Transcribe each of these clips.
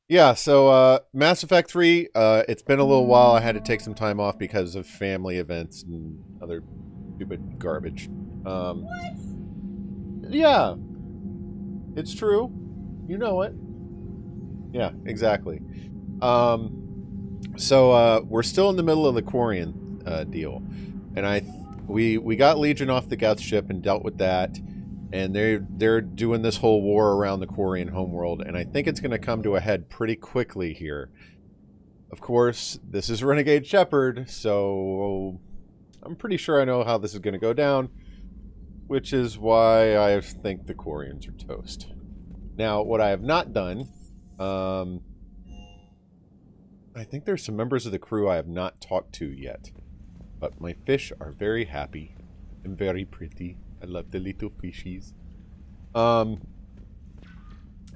Yeah, so Mass Effect 3, it's been a little while. I had to take some time off because of family events and other stupid garbage. Um, yeah, it's true. You know it. Yeah, exactly. We're still in the middle of the Quarian deal, and we got Legion off the Geth ship and dealt with that, and they're doing this whole war around the Quarian homeworld, and I think it's going to come to a head pretty quickly here. Of course, this is Renegade Shepherd, so I'm pretty sure I know how this is going to go down, which is why I think the Quarians are toast. Now, what I have not done, um, I think there's some members of the crew I have not talked to yet, but my fish are very happy and very pretty. I love the little fishies. Um,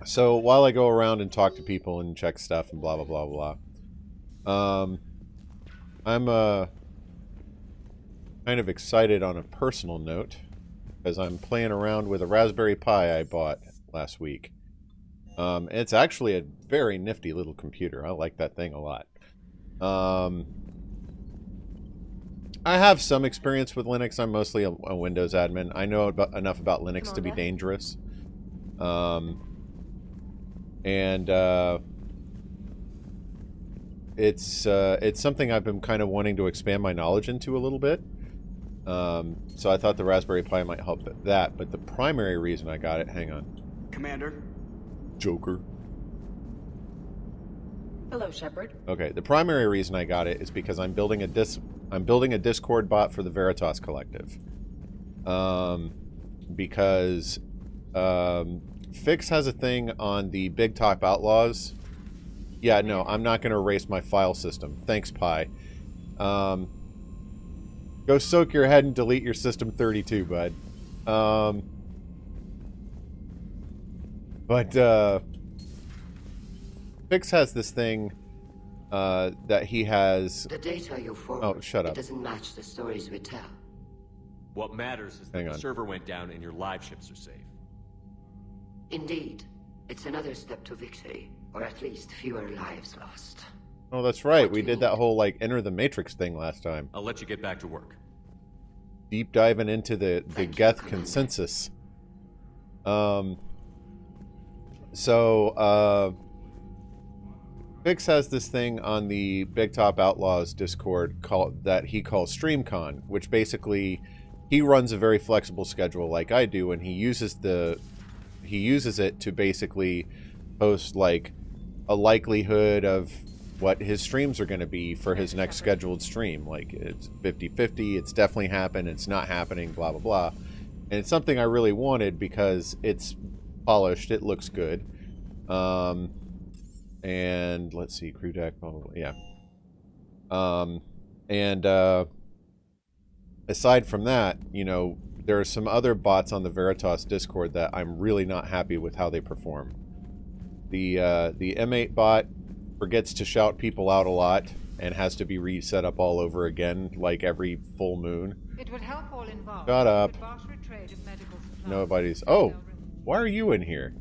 so while I go around and talk to people and check stuff and blah blah blah blah, I'm kind of excited on a personal note because I'm playing around with a Raspberry Pi I bought last week. It's actually a very nifty little computer. I like that thing a lot. I have some experience with Linux. I'm mostly a Windows admin. I know enough about Linux to be dangerous. Um, and it's something I've been kind of wanting to expand my knowledge into a little bit. So I thought the Raspberry Pi might help with that. But the primary reason I got it, hang on. Commander. Joker. Hello, Shepard. Okay, the primary reason I got it is because I'm building a Discord bot for the Veritas Collective. Because Fix has a thing on the Big Top Outlaws. Yeah, no, I'm not going to erase my file system. Thanks, Pi. Go soak your head and delete your system 32, bud. Fix has this thing that he has... The data you forward, oh, shut up. It doesn't match the stories we tell. What matters is that the server went down and your live ships are safe. Indeed. It's another step to victory, or at least fewer lives lost. Oh, that's right. We did that whole, like, Enter the Matrix thing last time. I'll let you get back to work. Deep diving into the Geth consensus. Fix has this thing on the Big Top Outlaws Discord that he calls StreamCon, which basically he runs a very flexible schedule like I do, and he uses it to basically post like a likelihood of what his streams are going to be for his next scheduled stream. Like, it's 50-50, it's definitely happened, it's not happening, blah blah blah. And it's something I really wanted because it's polished, it looks good. And let's see, crew deck, blah blah blah. Yeah. Aside from that, you know, there are some other bots on the Veritas Discord that I'm really not happy with how they perform. The M8 bot forgets to shout people out a lot and has to be reset up all over again, like every full moon. It would help all involved. Shut up. Nobody's. Oh, why are you in here?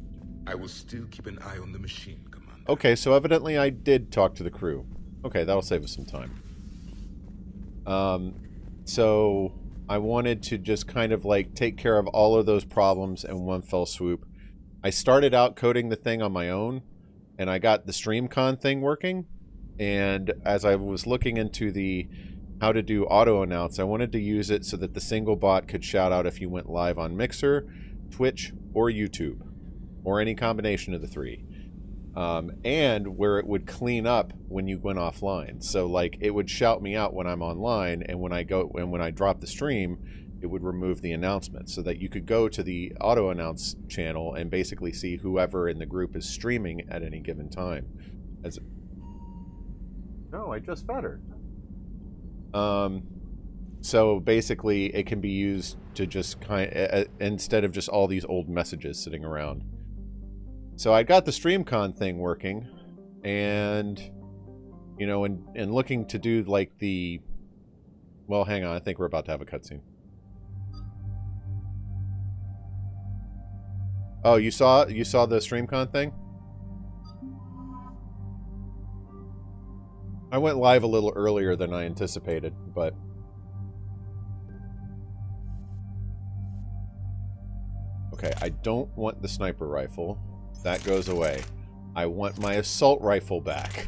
I will still keep an eye on the machine, Commander. Okay, so evidently I did talk to the crew. Okay, that'll save us some time. So I wanted to just kind of like take care of all of those problems in one fell swoop. I started out coding the thing on my own, and I got the StreamCon thing working. And as I was looking into the how to do auto announce, I wanted to use it so that the single bot could shout out if you went live on Mixer, Twitch, or YouTube, or any combination of the three. And where it would clean up when you went offline. So like it would shout me out when I'm online, and when I drop the stream, it would remove the announcement so that you could go to the auto announce channel and basically see whoever in the group is streaming at any given time. No, I just fed her. So basically it can be used to just instead of just all these old messages sitting around. So I got the StreamCon thing working, and, you know, and looking to do like the, well, hang on, I think we're about to have a cutscene. Oh, you saw the StreamCon thing? I went live a little earlier than I anticipated, but... Okay, I don't want the sniper rifle. That goes away. I want my assault rifle back.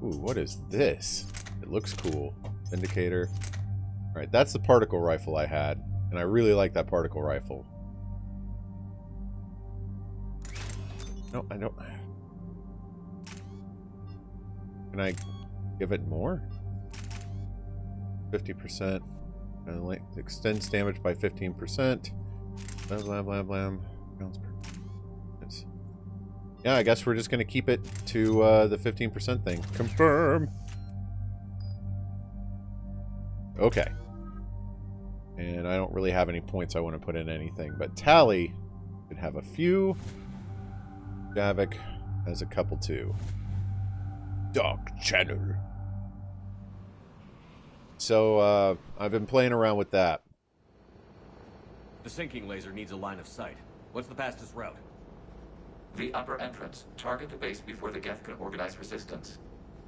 Ooh, what is this? It looks cool. Indicator. Alright, that's the particle rifle I had. And I really like that particle rifle. No, I don't... Can I give it more? 50%. And extends damage by 15%. Blah, blah, blah, blah. Yeah, I guess we're just going to keep it to the 15% thing. Confirm! Okay. And I don't really have any points I want to put in anything, but Tally could have a few. Javik has a couple too. Dark Channel. So, I've been playing around with that. The sinking laser needs a line of sight. What's the fastest route? The upper entrance. Target the base before the Geth can organize resistance.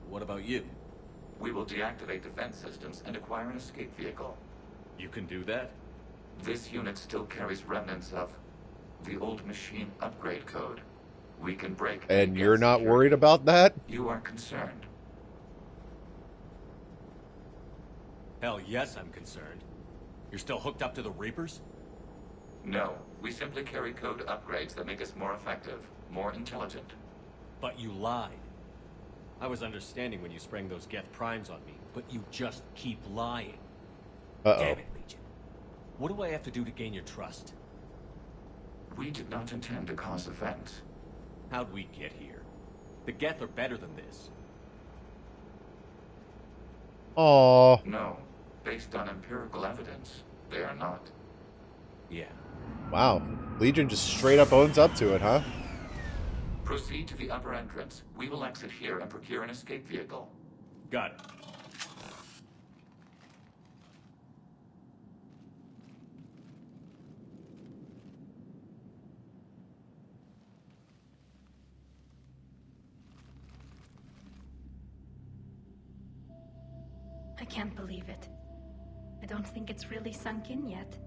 What about you? We will deactivate defense systems and acquire an escape vehicle. You can do that? This unit still carries remnants of the old machine upgrade code. We can break... And you're not worried about that? You are concerned. Hell yes, I'm concerned. You're still hooked up to the Reapers? No, we simply carry code upgrades that make us more effective, more intelligent. But you lied. I was understanding when you sprang those Geth primes on me, but you just keep lying. Uh-oh. Damn it, Legion. What do I have to do to gain your trust? We did not intend to cause offense. How'd we get here? The Geth are better than this. Aww. No, based on empirical evidence, they are not. Yeah. Wow. Legion just straight up owns up to it, huh? Proceed to the upper entrance. We will exit here and procure an escape vehicle. Got it. I can't believe it. I don't think it's really sunk in yet.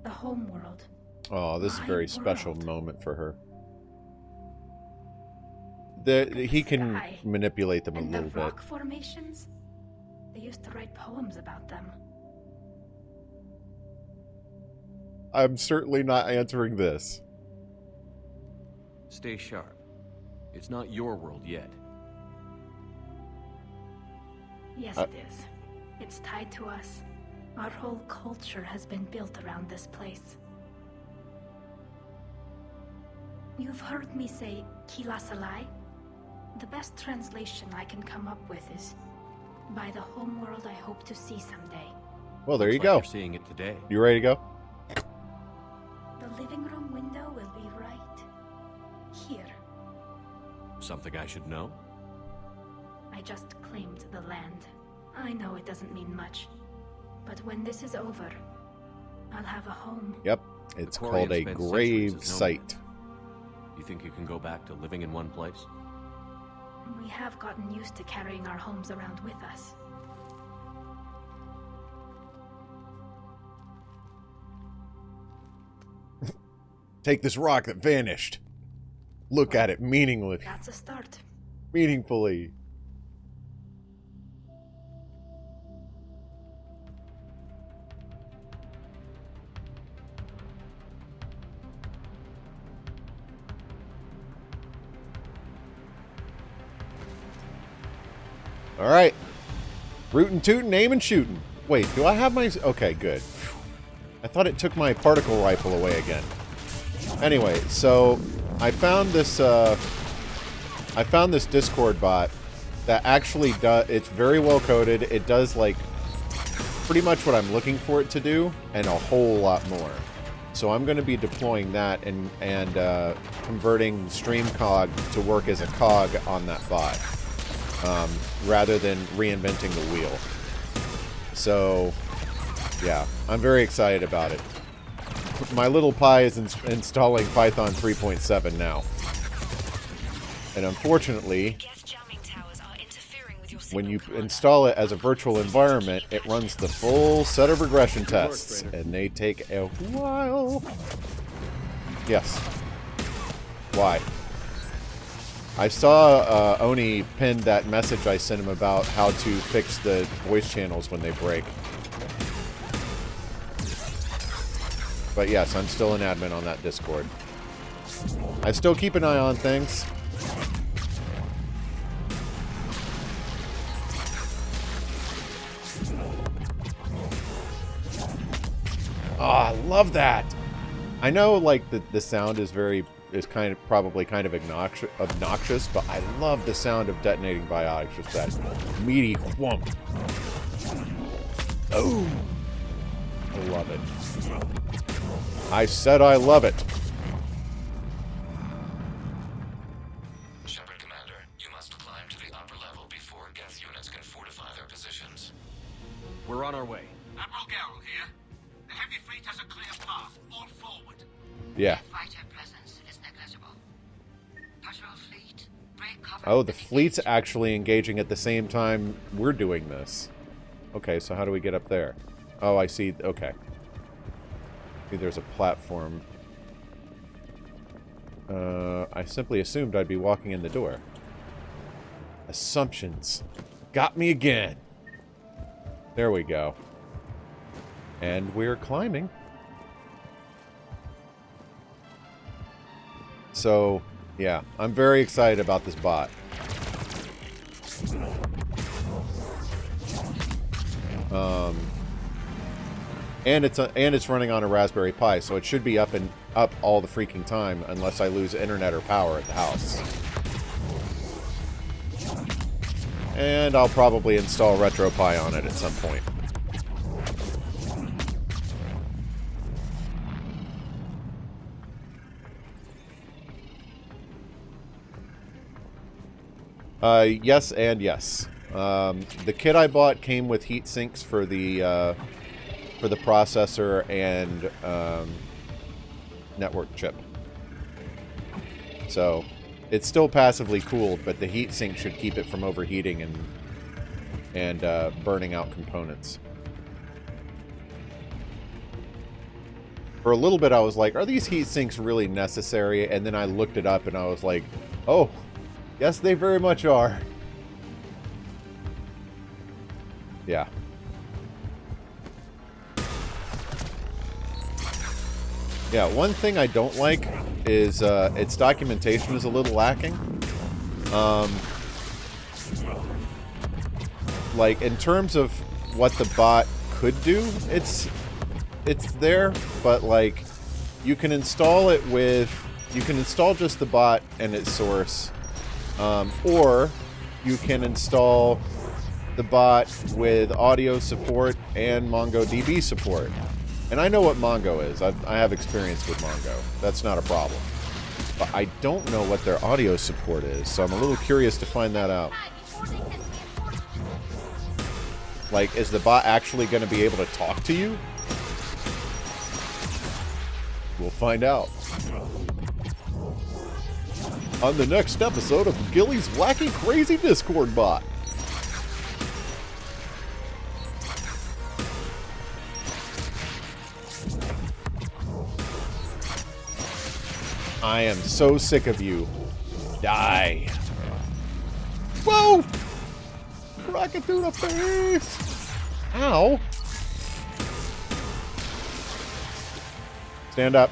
The homeworld. Oh, this is a My very special world. moment for her. He can Sky. manipulate them a And little the bit. rock formations? They used to write poems about them. I'm certainly not answering this. Stay sharp. It's not your world yet. Yes, it is. It's tied to us. Our whole culture has been built around this place. You've heard me say Kila Salai? The best translation I can come up with is, by the homeworld I hope to see someday. Well, there you Looks go. like you're seeing it today. You ready to go? The living room window will be right here. Something I should know? I just claimed the land. I know it doesn't mean much, but when this is over, I'll have a home. Yep. It's The called Quarians a spent centuries grave as site. You think you can go back to living in one place? We have gotten used to carrying our homes around with us. Take this rock that vanished. Look at it meaningfully. That's a start. Meaningfully. All right. Rootin' tootin', aiming shooting. Wait, do I have my... Okay, good. I thought it took my particle rifle away again. Anyway, so I found this Discord bot that actually does... It's very well coded. It does, like, pretty much what I'm looking for it to do, and a whole lot more. So I'm going to be deploying that and converting Stream Cog to work as a cog on that bot. Rather than reinventing the wheel. So, yeah, I'm very excited about it. My little pie is installing Python 3.7 now. And unfortunately... when you install it as a virtual environment, it runs the full set of regression tests, and they take a while. Yes. Why? I saw Oni pinned that message I sent him about how to fix the voice channels when they break. But yes, I'm still an admin on that Discord. I still keep an eye on things. Oh, I love that. I know, like, the sound is probably kind of obnoxious, but I love the sound of detonating biotics. Just that meaty whump. Oh, I love it. I said I love it. Shepard Commander, you must climb to the upper level before Geth units can fortify their positions. We're on our way. Admiral Garrel here. The heavy fleet has a clear path. All forward. Yeah. Fighter presence is negligible. Patrol fleet, break cover. Oh, the fleet's actually engaging at the same time we're doing this. Okay, so how do we get up there? Oh, I see. Okay. See, there's a platform. I simply assumed I'd be walking in the door. Assumptions. Got me again. There we go. And we're climbing. So, yeah, I'm very excited about this bot. And it's running on a Raspberry Pi, so it should be up all the freaking time, unless I lose internet or power at the house. And I'll probably install RetroPie on it at some point. Yes and yes. The kit I bought came with heat sinks for the processor and network chip. So it's still passively cooled, but the heat sink should keep it from overheating and burning out components. For a little bit I was like, are these heat sinks really necessary? And then I looked it up and I was like, oh, yes, they very much are. Yeah. Yeah, one thing I don't like is its documentation is a little lacking. Like, in terms of what the bot could do, it's there, but like, you can install just the bot and its source, or you can install the bot with audio support and MongoDB support. And I know what Mongo is. I have experience with Mongo. That's not a problem. But I don't know what their audio support is, so I'm a little curious to find that out. Like, is the bot actually going to be able to talk to you? We'll find out. On the next episode of Gilly's Wacky Crazy Discord Bot. I am so sick of you. Die. Whoa! Rocket through the face! Ow! Stand up.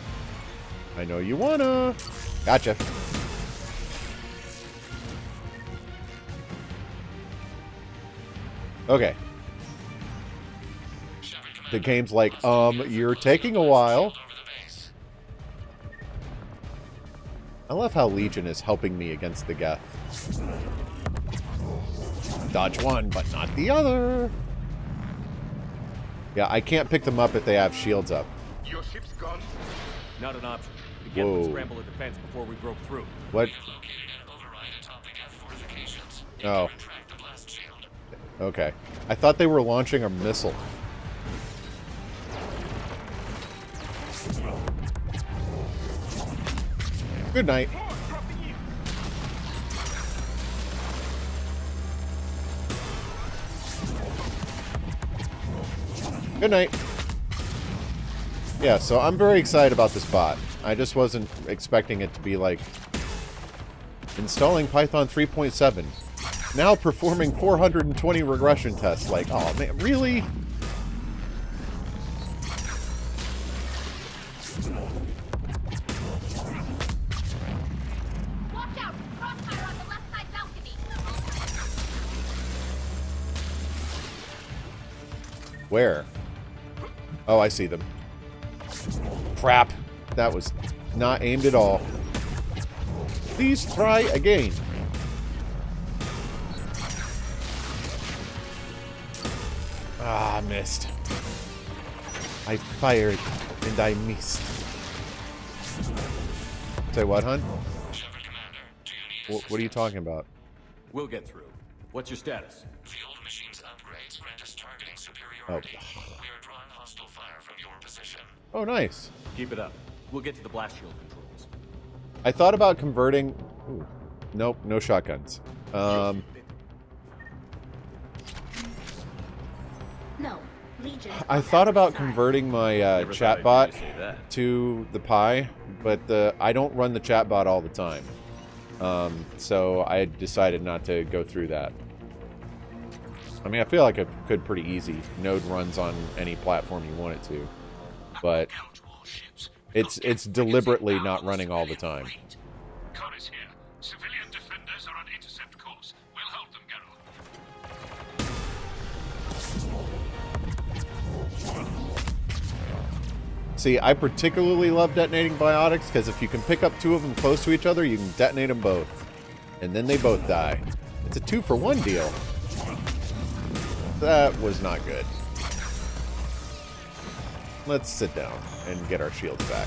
I know you wanna. Gotcha. Okay. The game's like, you're taking a while. I love how Legion is helping me against the Geth. Dodge one, but not the other. Yeah, I can't pick them up if they have shields up. Your ship's gone. Not an option. The Geth would scramble a defense before we broke through. What? Oh. Okay. I thought they were launching a missile. Good night. Good night. Yeah, so I'm very excited about this bot. I just wasn't expecting it to be like... Installing Python 3.7. Now performing 420 regression tests. Like, oh man, really? Watch out! Crossfire on the left side balcony! Where? Oh, I see them. Crap. That was not aimed at all. Please try again. Ah, missed. I fired and I missed. Say what, hun? What are you talking about? We'll get through. What's your status? The old machine's upgrades grant us targeting superiority. Oh. We are drawing hostile fire from your position. Oh, nice. Keep it up. We'll get to the blast shield controls. I thought about converting... Ooh. Nope, no shotguns. No. Legion. I thought about converting my Never thought I'd chatbot hear you say that. to the Pi, but I don't run the chatbot all the time. So I decided not to go through that. I mean, I feel like it could pretty easy. Node runs on any platform you want it to, but it's deliberately not running all the time. Code is here. Civilian defenders are on intercept course. We'll hold them, Geralt. See, I particularly love detonating biotics because if you can pick up two of them close to each other, you can detonate them both. And then they both die. It's a 2-for-1 deal. That was not good. Let's sit down and get our shields back.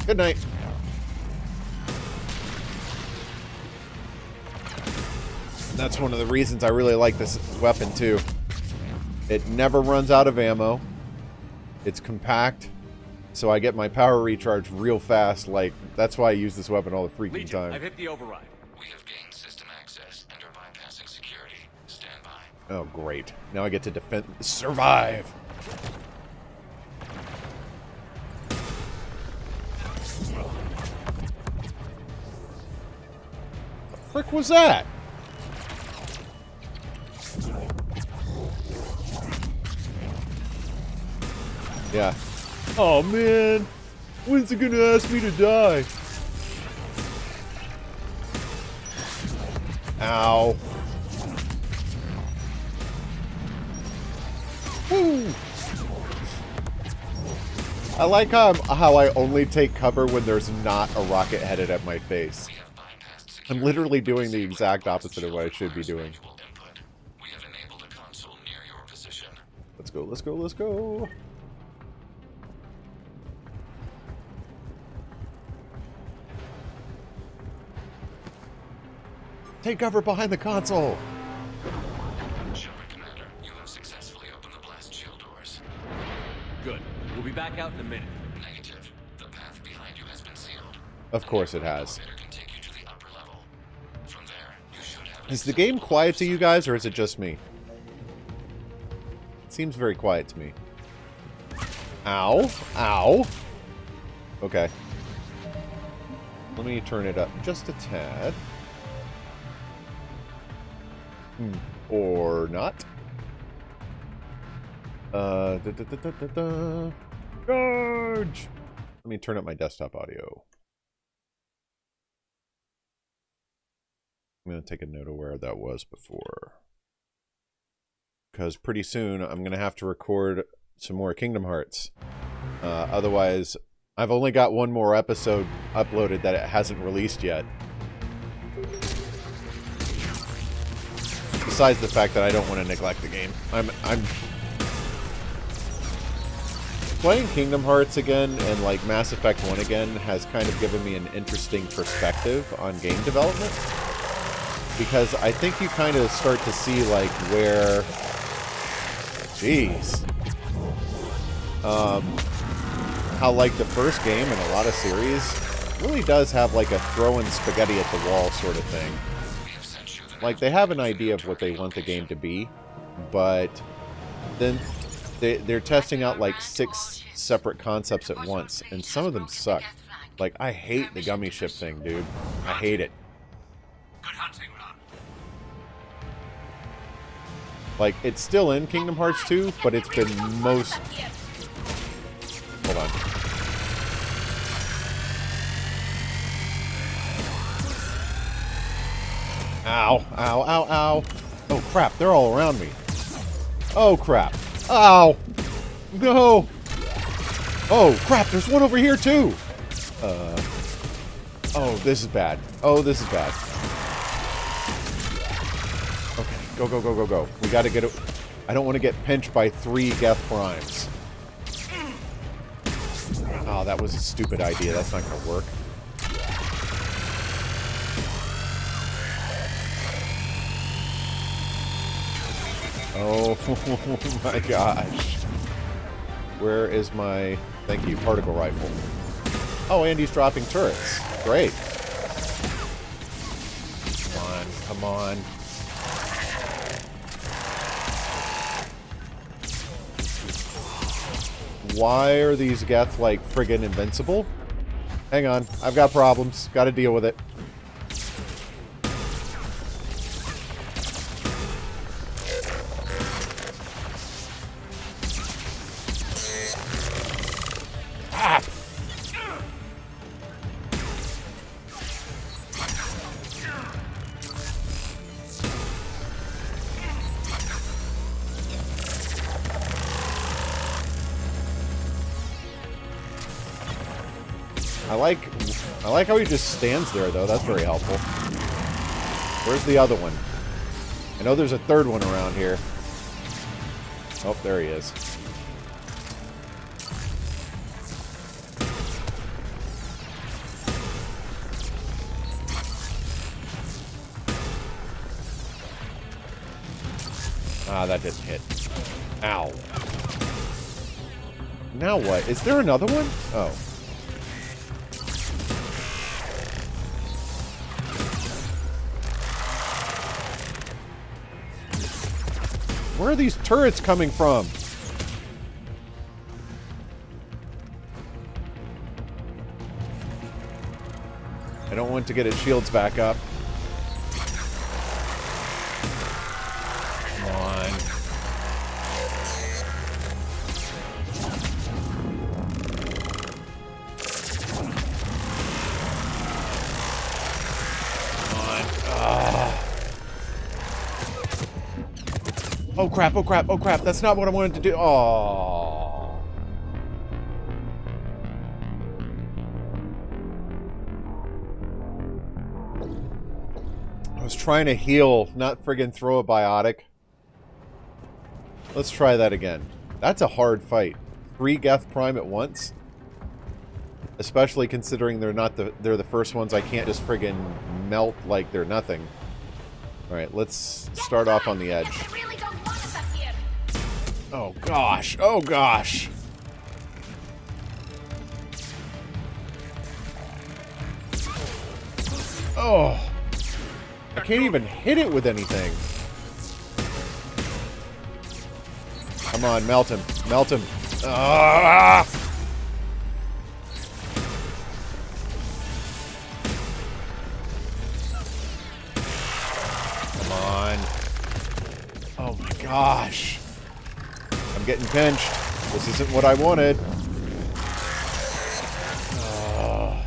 Good night. That's one of the reasons I really like this weapon too. It never runs out of ammo. It's compact, so I get my power recharge real fast. Like, that's why I use this weapon all the freaking Legion, time. I've hit the override. We have gained system access and are bypassing security. Stand by. Oh, great. Now I get to defend... Survive! The frick was that? Yeah. Oh, man. When's it gonna ask me to die? Ow. Woo. I like how I only take cover when there's not a rocket headed at my face. We have bypassed security. I'm literally doing the exact opposite of what I should be doing. Input. We have enabled a console near your position. Let's go, let's go, let's go. Take cover behind the console. Shepard Commander, you have successfully opened the blast shield doors. Good. We'll be back out in a minute. Negative. The path behind you has been sealed. Of course it has. Elevator can take you to the upper level. From there, you should have... Is the game quiet to you guys, or is it just me? It seems very quiet to me. Ow. Ow. Okay. Let me turn it up just a tad. Or not. Charge! Let me turn up my desktop audio. I'm going to take a note of where that was before. Because pretty soon I'm going to have to record some more Kingdom Hearts. Otherwise, I've only got one more episode uploaded that it hasn't released yet. Besides the fact that I don't want to neglect the game. I'm playing Kingdom Hearts again and like Mass Effect 1 again has kind of given me an interesting perspective on game development. Because I think you kind of start to see like where... Jeez. How like the first game in a lot of series really does have like a throwing spaghetti at the wall sort of thing. Like, they have an idea of what they want the game to be, but then they're testing out like 6 separate concepts at once, and some of them suck. Like, I hate the gummy ship thing, dude. I hate it. Good hunting, Ron. Like, it's still in Kingdom Hearts 2, but it's been most... Hold on. Ow, ow, ow, ow. Oh, crap, they're all around me. Oh, crap. Ow! No! Oh, crap, there's one over here, too! Oh, this is bad. Oh, this is bad. Okay, go, go, go, go, go. We gotta get it. I don't want to get pinched by 3 Geth Primes. Oh, that was a stupid idea. That's not gonna work. Oh my gosh. Where is my... Thank you, particle rifle. Oh, and he's dropping turrets. Great. Come on, come on. Why are these Geth, like, friggin' invincible? Hang on, I've got problems. Gotta deal with it. I like how he just stands there, though. That's very helpful. Where's the other one? I know there's a third one around here. Oh, there he is. Ah, that didn't hit. Ow. Now what? Is there another one? Oh. Where are these turrets coming from? I don't want to get its shields back up. Come on. Come on. Ah. Oh crap, oh crap, oh crap. That's not what I wanted to do. Oh. I was trying to heal, not friggin' throw a biotic. Let's try that again. That's a hard fight. 3 Geth Prime at once? Especially considering they're the first ones I can't just friggin' melt like they're nothing. Alright, let's start off on the edge. Oh gosh, oh gosh. Oh. I can't even hit it with anything. Come on, melt him. Melt him. Ah! Come on. Oh my gosh. I'm getting pinched. This isn't what I wanted. Oh.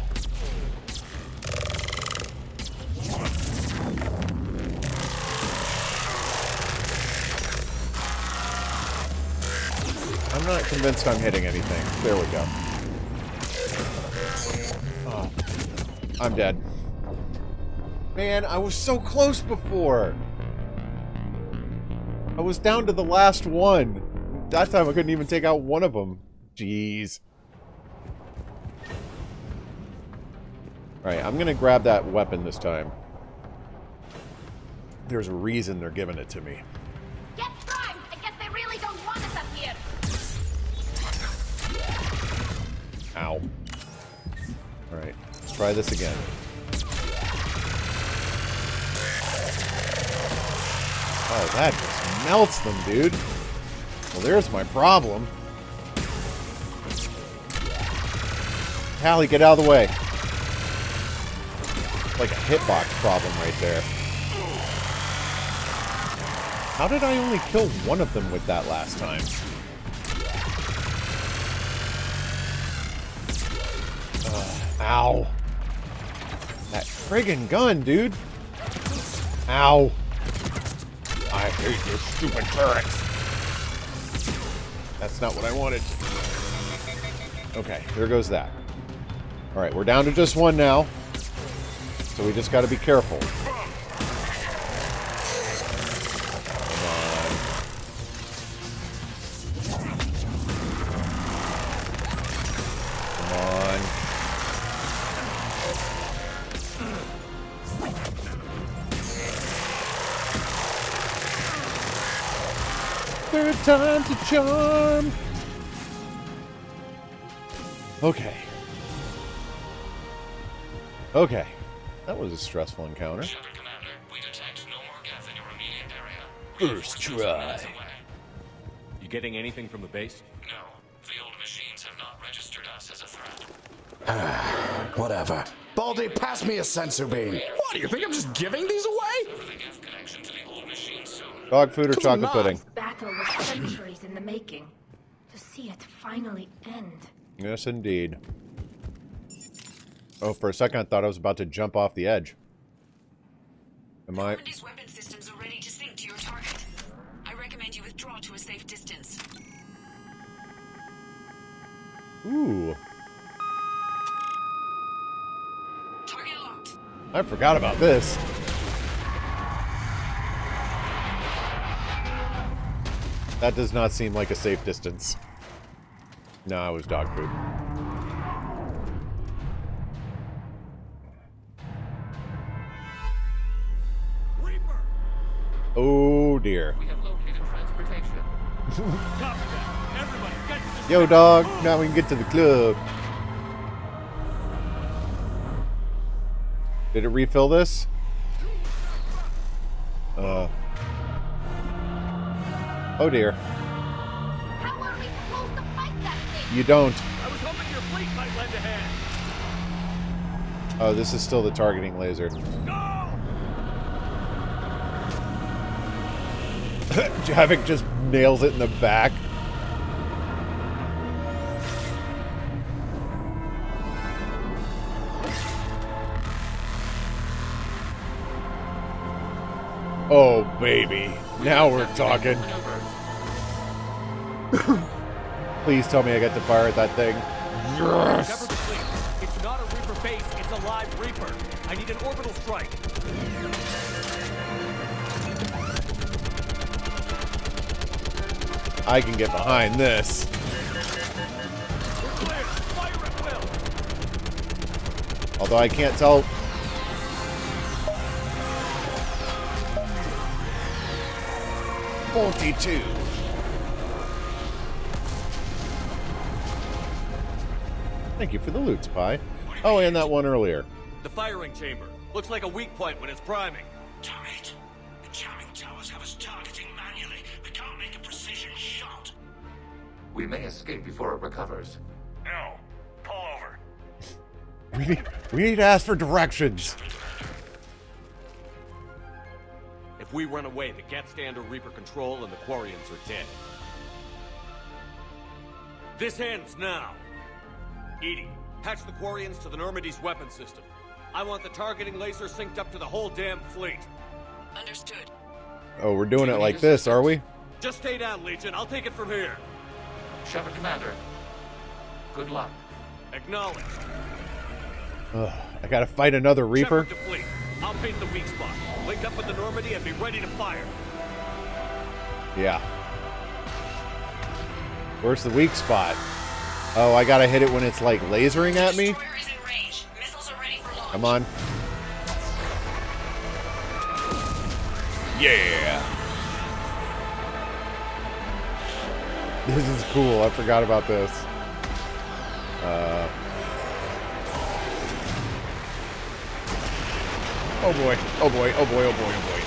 I'm not convinced I'm hitting anything. There we go. Oh. I'm dead. Man, I was so close before. I was down to the last one. That time I couldn't even take out one of them. Jeez. Alright, I'm gonna grab that weapon this time. There's a reason they're giving it to me. Get primed! I guess they really don't want us up here! Ow. Alright, let's try this again. Oh, that just melts them, dude. Well, there's my problem. Hallie, get out of the way. Like a hitbox problem right there. How did I only kill one of them with that last time? Ow. That friggin' gun, dude. Ow. I hate your stupid turrets. That's not what I wanted. Okay, there goes that. Alright, we're down to just one now. So we just gotta be careful. Third time to charm. Okay. Okay. That was a stressful encounter. Commander, we detect no more gas in your immediate area. First try. You getting anything from the base? No, the old machines have not registered us as a threat. Whatever. Baldy, pass me a sensor beam. What, do you think I'm just giving these away? The gas connection to the old machine soon. Dog food or chocolate pudding? Battle was centuries in the making. To see it finally end. Yes, indeed. Oh, for a second I thought I was about to jump off the edge. Am I? Normandy's weapon systems are ready to sink to your target. I recommend you withdraw to a safe distance. Ooh. Target locked. I forgot about this. That does not seem like a safe distance. No, it was dog food. Reaper! Oh dear. We have located transportation. Copy that. Everybody, get to the Yo, dog. Now we can get to the club. Did it refill this? Oh dear. How are we supposed to fight that thing? You don't. I was hoping your fleet might lend a hand. Oh, this is still the targeting laser. Go! Javik just nails it in the back. Oh, baby. Now we're talking. Please tell me I get to fire at that thing. Yes! Sever the fleet. It's not a Reaper base, it's a live Reaper. I need an orbital strike. I can get behind this. We're clear. Fire at will. Although I can't tell. $42. Thank you for the loot, Spy. Oh, and that one earlier. The firing chamber. Looks like a weak point when it's priming. Damn it. The jamming towers have us targeting manually. We can't make a precision shot. We may escape before it recovers. No. Pull over. We need to ask for directions. If we run away, the Geth stand under Reaper control and the Quarians are dead. This ends now. Edie, patch the Quarians to the Normandy's weapon system. I want the targeting laser synced up to the whole damn fleet. Understood. Oh, we're doing it like this, are we? Just stay down, Legion. I'll take it from here. Shepard Commander, good luck. Acknowledged. Ugh, I gotta fight another Reaper? Shepard to fleet. I'll paint the weak spot. Link up with the Normandy and be ready to fire. Yeah. Where's the weak spot? Oh, I gotta hit it when it's like lasering at me? Destroyer is in range. Missiles are ready for launch. Come on. Yeah. This is cool. I forgot about this. Oh boy. Oh boy. Oh boy. Oh boy. Oh boy.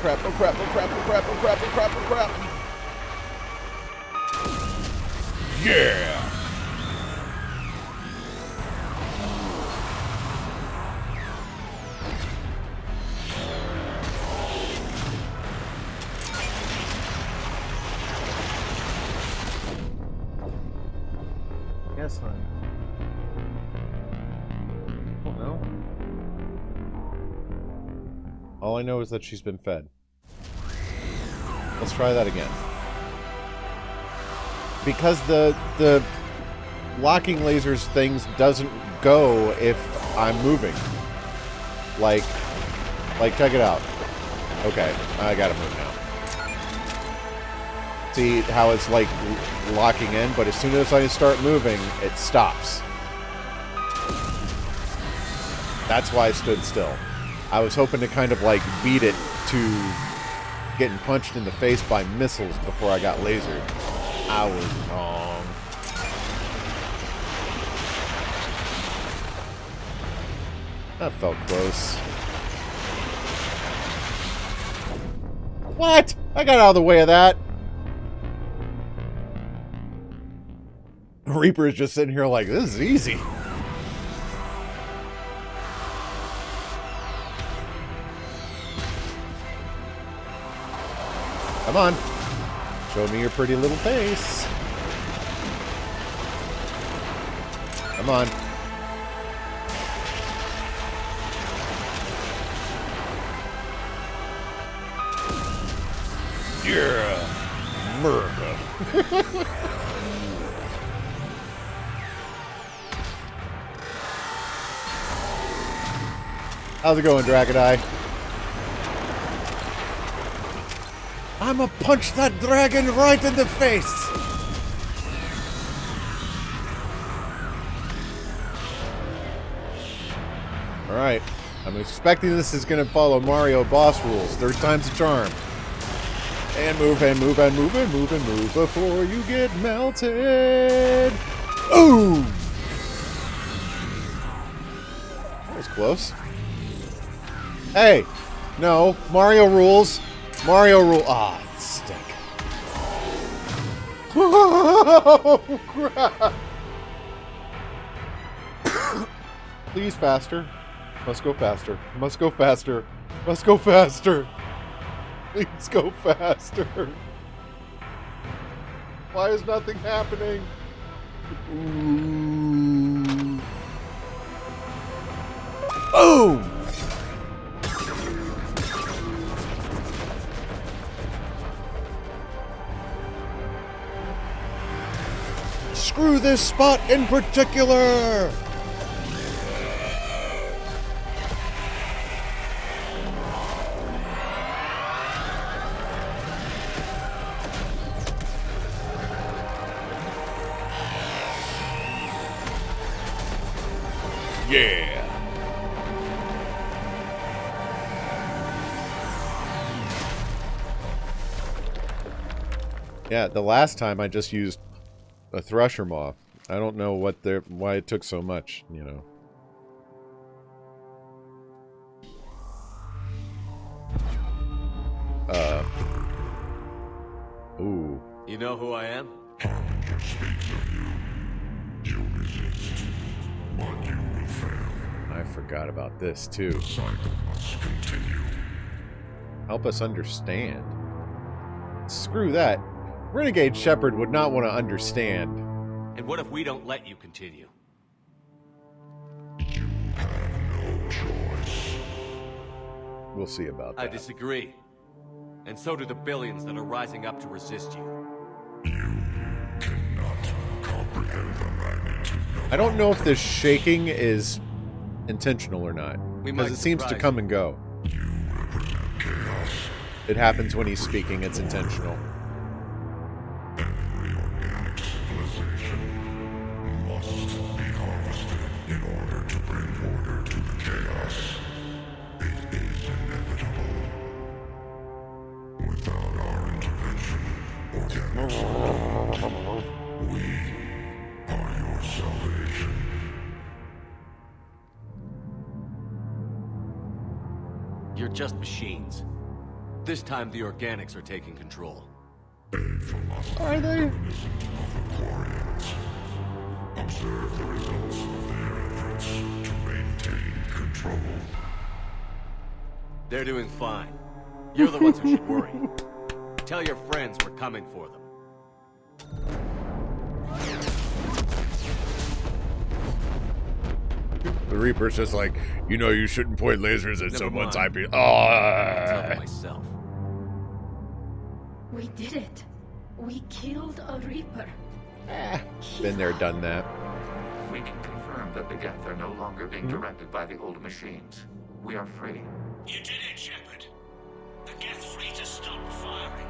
crap, oh crap, oh crap, oh crap, oh crap, oh crap, oh crap. Yeah! Yes, honey. Oh no. All I know is that she's been fed. Let's try that again. Because the locking lasers things doesn't go if I'm moving. Like check it out. Okay, I gotta move now. See how it's like locking in, but as soon as I start moving, it stops. That's why I stood still. I was hoping to kind of like beat it to getting punched in the face by missiles before I got lasered. I was wrong. That felt close. What? I got out of the way of that. Reaper is just sitting here like, this is easy. Come on. Show me your pretty little face. Come on. Yeah. Murder. How's it going, Dragoneye? I'ma punch that dragon right in the face! Alright. I'm expecting this is gonna follow Mario boss rules. Third time's a charm. And move, and move, and move, and move, and move before you get melted! Ooh! That was close. Hey! No. Mario rules. Mario rule. Ah, stink. Oh, crap. Please, faster. Must go faster. Must go faster. Must go faster. Please go faster. Why is nothing happening? Ooh. Boom! Screw this spot in particular! Yeah! Yeah, the last time I just used a Thresher Maw. I don't know why it took so much, you know. Ooh. You know who I am? Harbinger speaks of you. You resist, but you will fail. I forgot about this, too. The cycle must continue. Help us understand. Screw that. Renegade Shepard would not want to understand. And what if we don't let you continue? You have no choice. We'll see about that. I disagree. And so do the billions that are rising up to resist you. You cannot comprehend the magnitude of... I don't know if this shaking is intentional or not. We because might it seems to surprise come and go. You represent chaos. It happens when he's speaking, it's intentional. Every organic civilization must be harvested in order to bring order to the chaos. It is inevitable. Without our intervention, organics we are your salvation. You're just machines. This time the organics are taking control. A philosophy Are they? reminiscent of the Quarians. Observe the results of their efforts to maintain control. They're doing fine. You're the ones who should worry. Tell your friends we're coming for them. The Reaper's just like, you shouldn't point lasers at Never someone's mind. IP. I'll tell them myself. We did it. We killed a Reaper. Been there, done that. We can confirm that the Geth are no longer being directed by the old machines. We are free. You did it, Shepard. The Geth free to stop firing.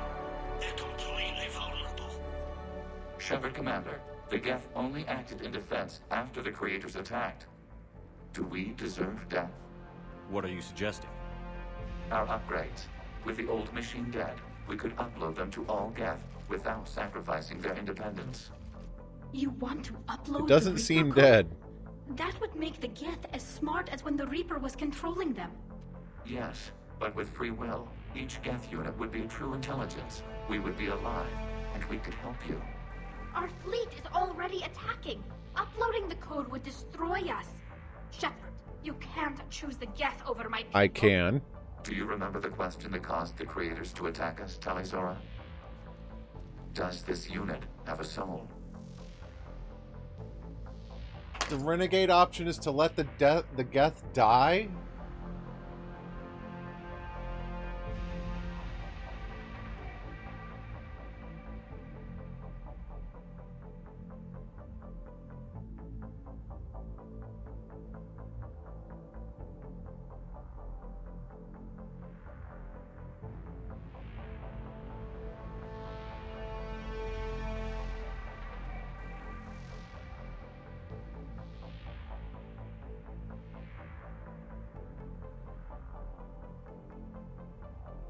They're completely vulnerable. Shepard Commander, the Geth only acted in defense after the Creators attacked. Do we deserve death? What are you suggesting? Our upgrades. With the old machine dead, we could upload them to all Geth without sacrificing their independence. You want to upload It doesn't the seem Reaper dead. code? That would make the Geth as smart as when the Reaper was controlling them. Yes, but with free will, each Geth unit would be a true intelligence. We would be alive, and we could help you. Our fleet is already attacking. Uploading the code would destroy us. Shepard, you can't choose the Geth over my people. I can. Do you remember the question that caused the Creators to attack us, Talizora? Does this unit have a soul? The renegade option is to let the Geth die?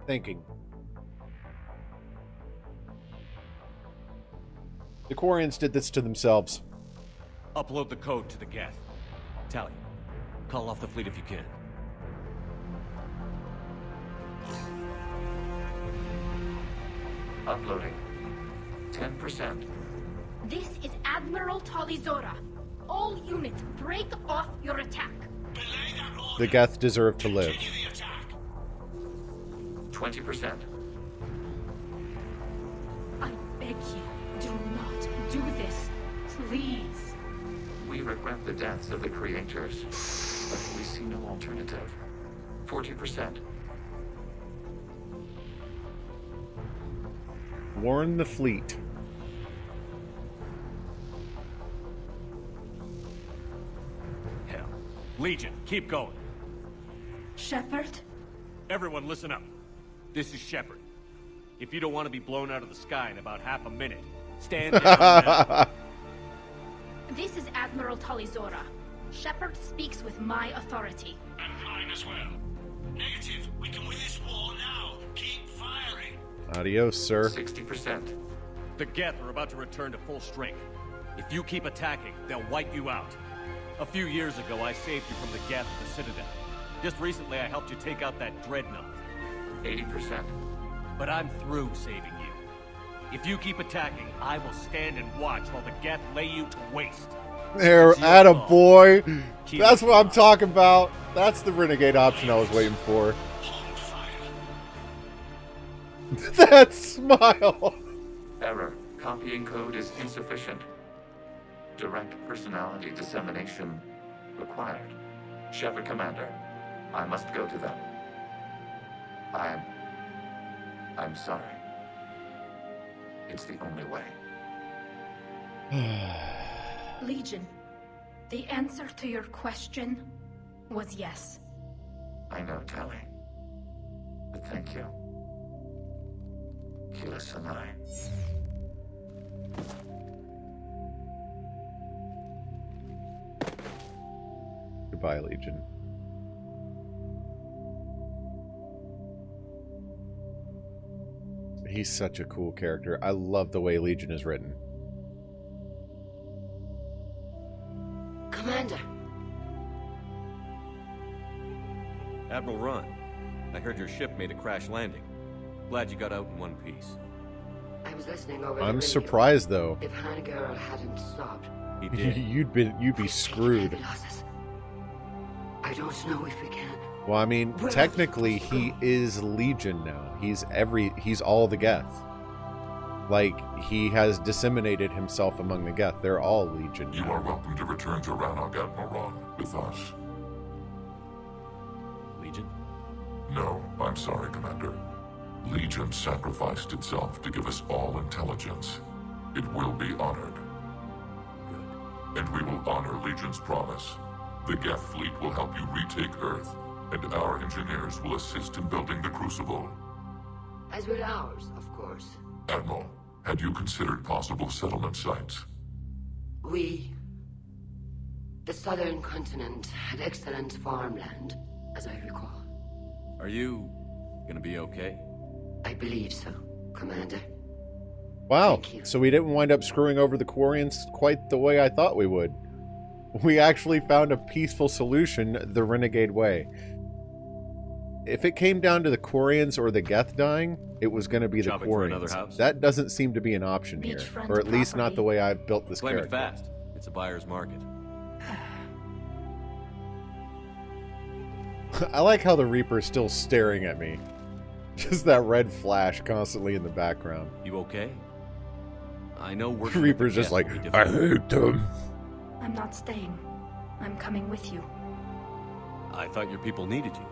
Thinking. The Quarians did this to themselves. Upload the code to the Geth. Tally, call off the fleet if you can. Uploading. 10%. This is Admiral Talizora. All units, break off your attack. Belay that order. The Geth deserve to live. Continue the attack. 20%. I beg you, do not do this. Please. We regret the deaths of the Creators, but we see no alternative. 40%. Warn the fleet. Hell. Legion, keep going. Shepard? Everyone listen up. This is Shepard. If you don't want to be blown out of the sky in about half a minute, stand down now. This is Admiral Talizora. Shepard speaks with my authority. And mine as well. Negative. We can win this war now. Keep firing. Adios, sir. 60%. The Geth are about to return to full strength. If you keep attacking, they'll wipe you out. A few years ago, I saved you from the Geth at the Citadel. Just recently, I helped you take out that dreadnought. 80%. But I'm through saving you. If you keep attacking, I will stand and watch while the Geth lay you to waste. There, It's your attaboy. call. Keep That's it what I'm alive. talking about. That's the renegade option I was waiting for. Hold fire. That smile. Error. Copying code is insufficient. Direct personality dissemination required. Shepard Commander, I must go to them. I'm sorry. It's the only way. Legion, the answer to your question was yes. I know, Tally. But thank you. Kila Sanai. Goodbye, Legion. He's such a cool character. I love the way Legion is written. Commander, Admiral Ron, I heard your ship made a crash landing. Glad you got out in one piece. I was listening over the I'm radio. surprised though. If Hannah hadn't stopped, He did. you'd be screwed. heavy losses. I don't know if we can. Well, I mean, technically he is Legion now. He's all the Geth. Like, he has disseminated himself among the Geth. They're all Legion You now. are welcome to return to Rannoch Admiral with us. Legion? No, I'm sorry, Commander. Legion sacrificed itself to give us all intelligence. It will be honored. Good. And we will honor Legion's promise. The Geth fleet will help you retake Earth, and our engineers will assist in building the Crucible. As will ours, of course. Admiral, had you considered possible settlement sites? The southern continent had excellent farmland, as I recall. Are you gonna be okay? I believe so, Commander. Wow, Thank you. so we didn't wind up screwing over the Quarians quite the way I thought we would. We actually found a peaceful solution the Renegade way. If it came down to the Quarians or the Geth dying, it was going to be the Shopping for another Quarians. house? That doesn't seem to be an option here, Beachfront or at least not property. the way I've built this Claim it character. fast. It's a buyer's market. I like how the Reaper's still staring at me. Just that red flash constantly in the background. You okay? I know The working Reaper's with just the like, Geth I can be difficult. hate them. I'm not staying. I'm coming with you. I thought your people needed you.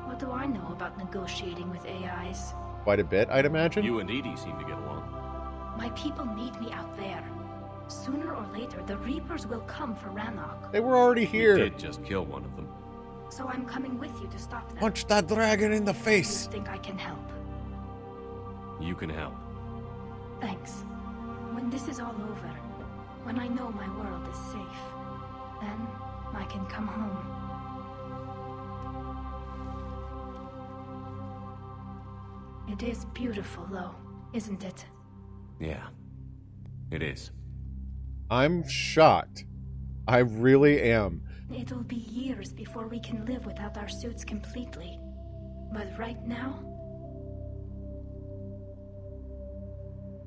What do I know about negotiating with AIs? Quite a bit, I'd imagine. You and Edie seem to get along. My people need me out there. Sooner or later, the Reapers will come for Rannoch. They were already here. You did just kill one of them. So I'm coming with you to stop them. Punch that dragon in the You face. think I can help? You can help. Thanks. When this is all over, when I know my world is safe, then I can come home. It is beautiful, though, isn't it? Yeah. It is. I'm shocked. I really am. It'll be years before we can live without our suits completely. But right now,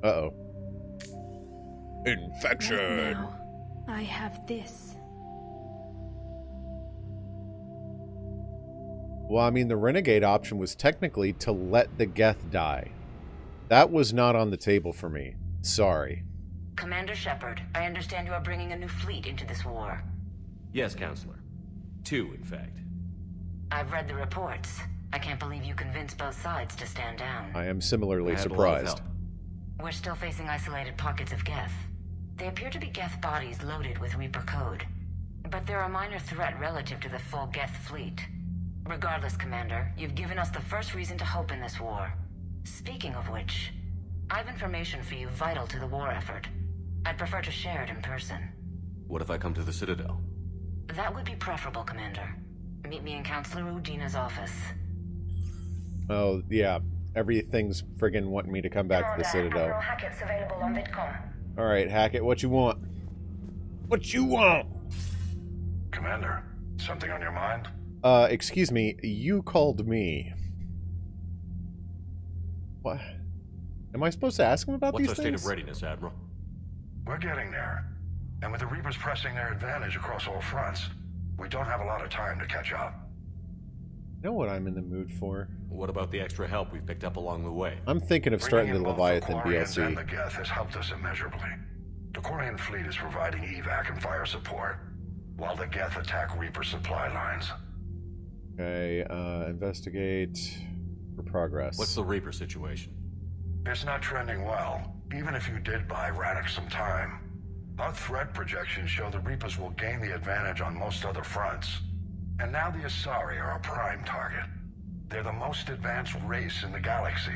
Uh-oh. right Infection. now, I have this. Well, I mean, the Renegade option was technically to let the Geth die. That was not on the table for me. Sorry. Commander Shepard, I understand you are bringing a new fleet into this war. Yes, Counselor. 2, in fact. I've read the reports. I can't believe you convinced both sides to stand down. I am similarly I had a lot of surprised. help. We're still facing isolated pockets of Geth. They appear to be Geth bodies loaded with Reaper code. But they're a minor threat relative to the full Geth fleet. Regardless, Commander, you've given us the first reason to hope in this war. Speaking of which, I've information for you vital to the war effort. I'd prefer to share it in person. What if I come to the Citadel? That would be preferable, Commander. Meet me in Counselor Udina's office. Oh, yeah. Everything's friggin' wanting me to come back to the Citadel. Hackett's available on Bitcom. Alright, Hackett, what you want? What you want? Commander, something on your mind? Excuse me, you called me. What? Am I supposed to ask him about What's these our state things? of readiness, Admiral? We're getting there. And with the Reapers pressing their advantage across all fronts, we don't have a lot of time to catch up. You know what I'm in the mood for? What about the extra help we've picked up along the way? I'm thinking of starting the Bringing in both Leviathan Quarians and DLC. the Geth has helped us immeasurably. The Quarian fleet is providing evac and fire support, while the Geth attack Reaper supply lines. Okay, investigate for progress. What's the Reaper situation? It's not trending well, even if you did buy Rannoch some time. Our threat projections show the Reapers will gain the advantage on most other fronts. And now the Asari are a prime target. They're the most advanced race in the galaxy.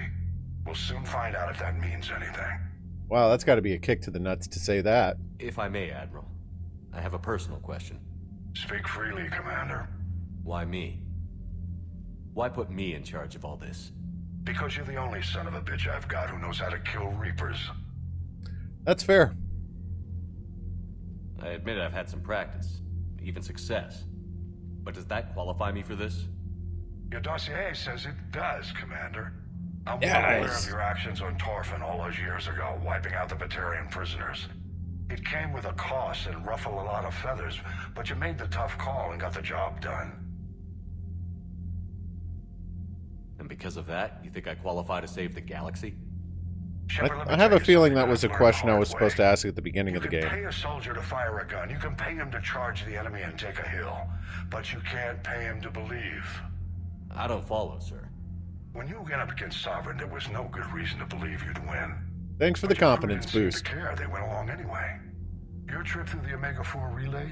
We'll soon find out if that means anything. Wow, that's got to be a kick to the nuts to say that. If I may, Admiral, I have a personal question. Speak freely, Commander. Why me? Why put me in charge of all this? Because you're the only son of a bitch I've got who knows how to kill Reapers. That's fair. I admit I've had some practice, even success. But does that qualify me for this? Your dossier says it does, Commander. I'm well aware of your actions on Torfin all those years ago, wiping out the Batarian prisoners. It came with a cost and ruffled a lot of feathers, but you made the tough call and got the job done. And because of that, you think I qualify to save the galaxy? I have a feeling that was a question I was supposed to ask at the beginning of the game. You can pay a soldier to fire a gun. You can pay him to charge the enemy and take a hill. But you can't pay him to believe. I don't follow, sir. When you went up against Sovereign, there was no good reason to believe you'd win. Thanks for the confidence boost. Care. They went along anyway. Your trip through the Omega-4 relay?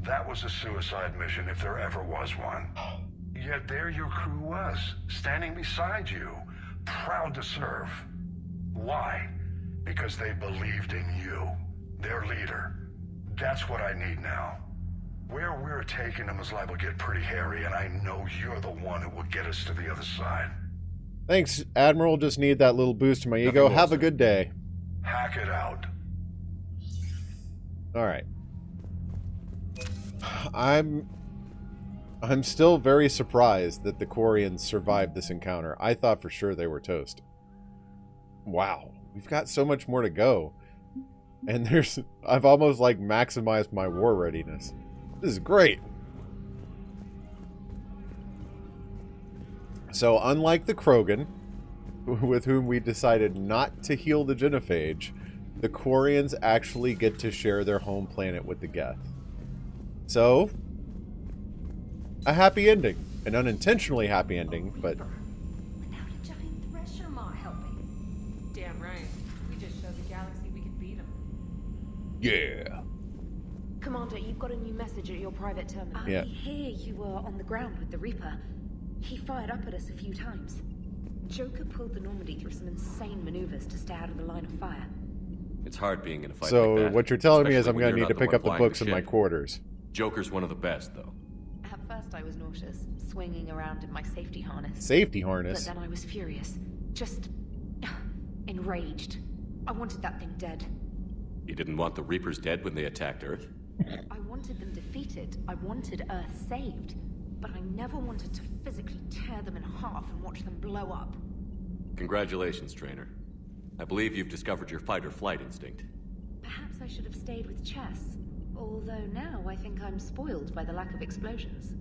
That was a suicide mission if there ever was one. Yet there your crew was, standing beside you, proud to serve. Why? Because they believed in you, their leader. That's what I need now. Where we're taking them is liable to get pretty hairy, and I know you're the one who will get us to the other side. Thanks, Admiral. Just need that little boost to my ego. Have a good day. Hack it out. Alright. I'm still very surprised that the Quarians survived this encounter. I thought for sure they were toast. Wow. We've got so much more to go. And I've almost like maximized my war readiness. This is great. So unlike the Krogan, with whom we decided not to heal the genophage, the Quarians actually get to share their home planet with the Geth. So, a happy ending. An unintentionally happy ending, but... Without a giant thresher maw helping. Damn right. We just showed the galaxy we could beat them. Yeah. Commander, you've got a new message at your private terminal. Yeah. I hear you were on the ground with the Reaper. He fired up at us a few times. Joker pulled the Normandy through some insane maneuvers to stay out of the line of fire. It's hard being in a fight so like that. What you're telling me is Especially I'm when going to you're need to not pick up the one flying books in my ship. quarters. Joker's one of the best, though. At first I was nauseous, swinging around in my safety harness. Safety harness? But then I was furious. Just... enraged. I wanted that thing dead. You didn't want the Reapers dead when they attacked Earth? I wanted them defeated. I wanted Earth saved. But I never wanted to physically tear them in half and watch them blow up. Congratulations, Trainer. I believe you've discovered your fight-or-flight instinct. Perhaps I should have stayed with chess. Although now I think I'm spoiled by the lack of explosions.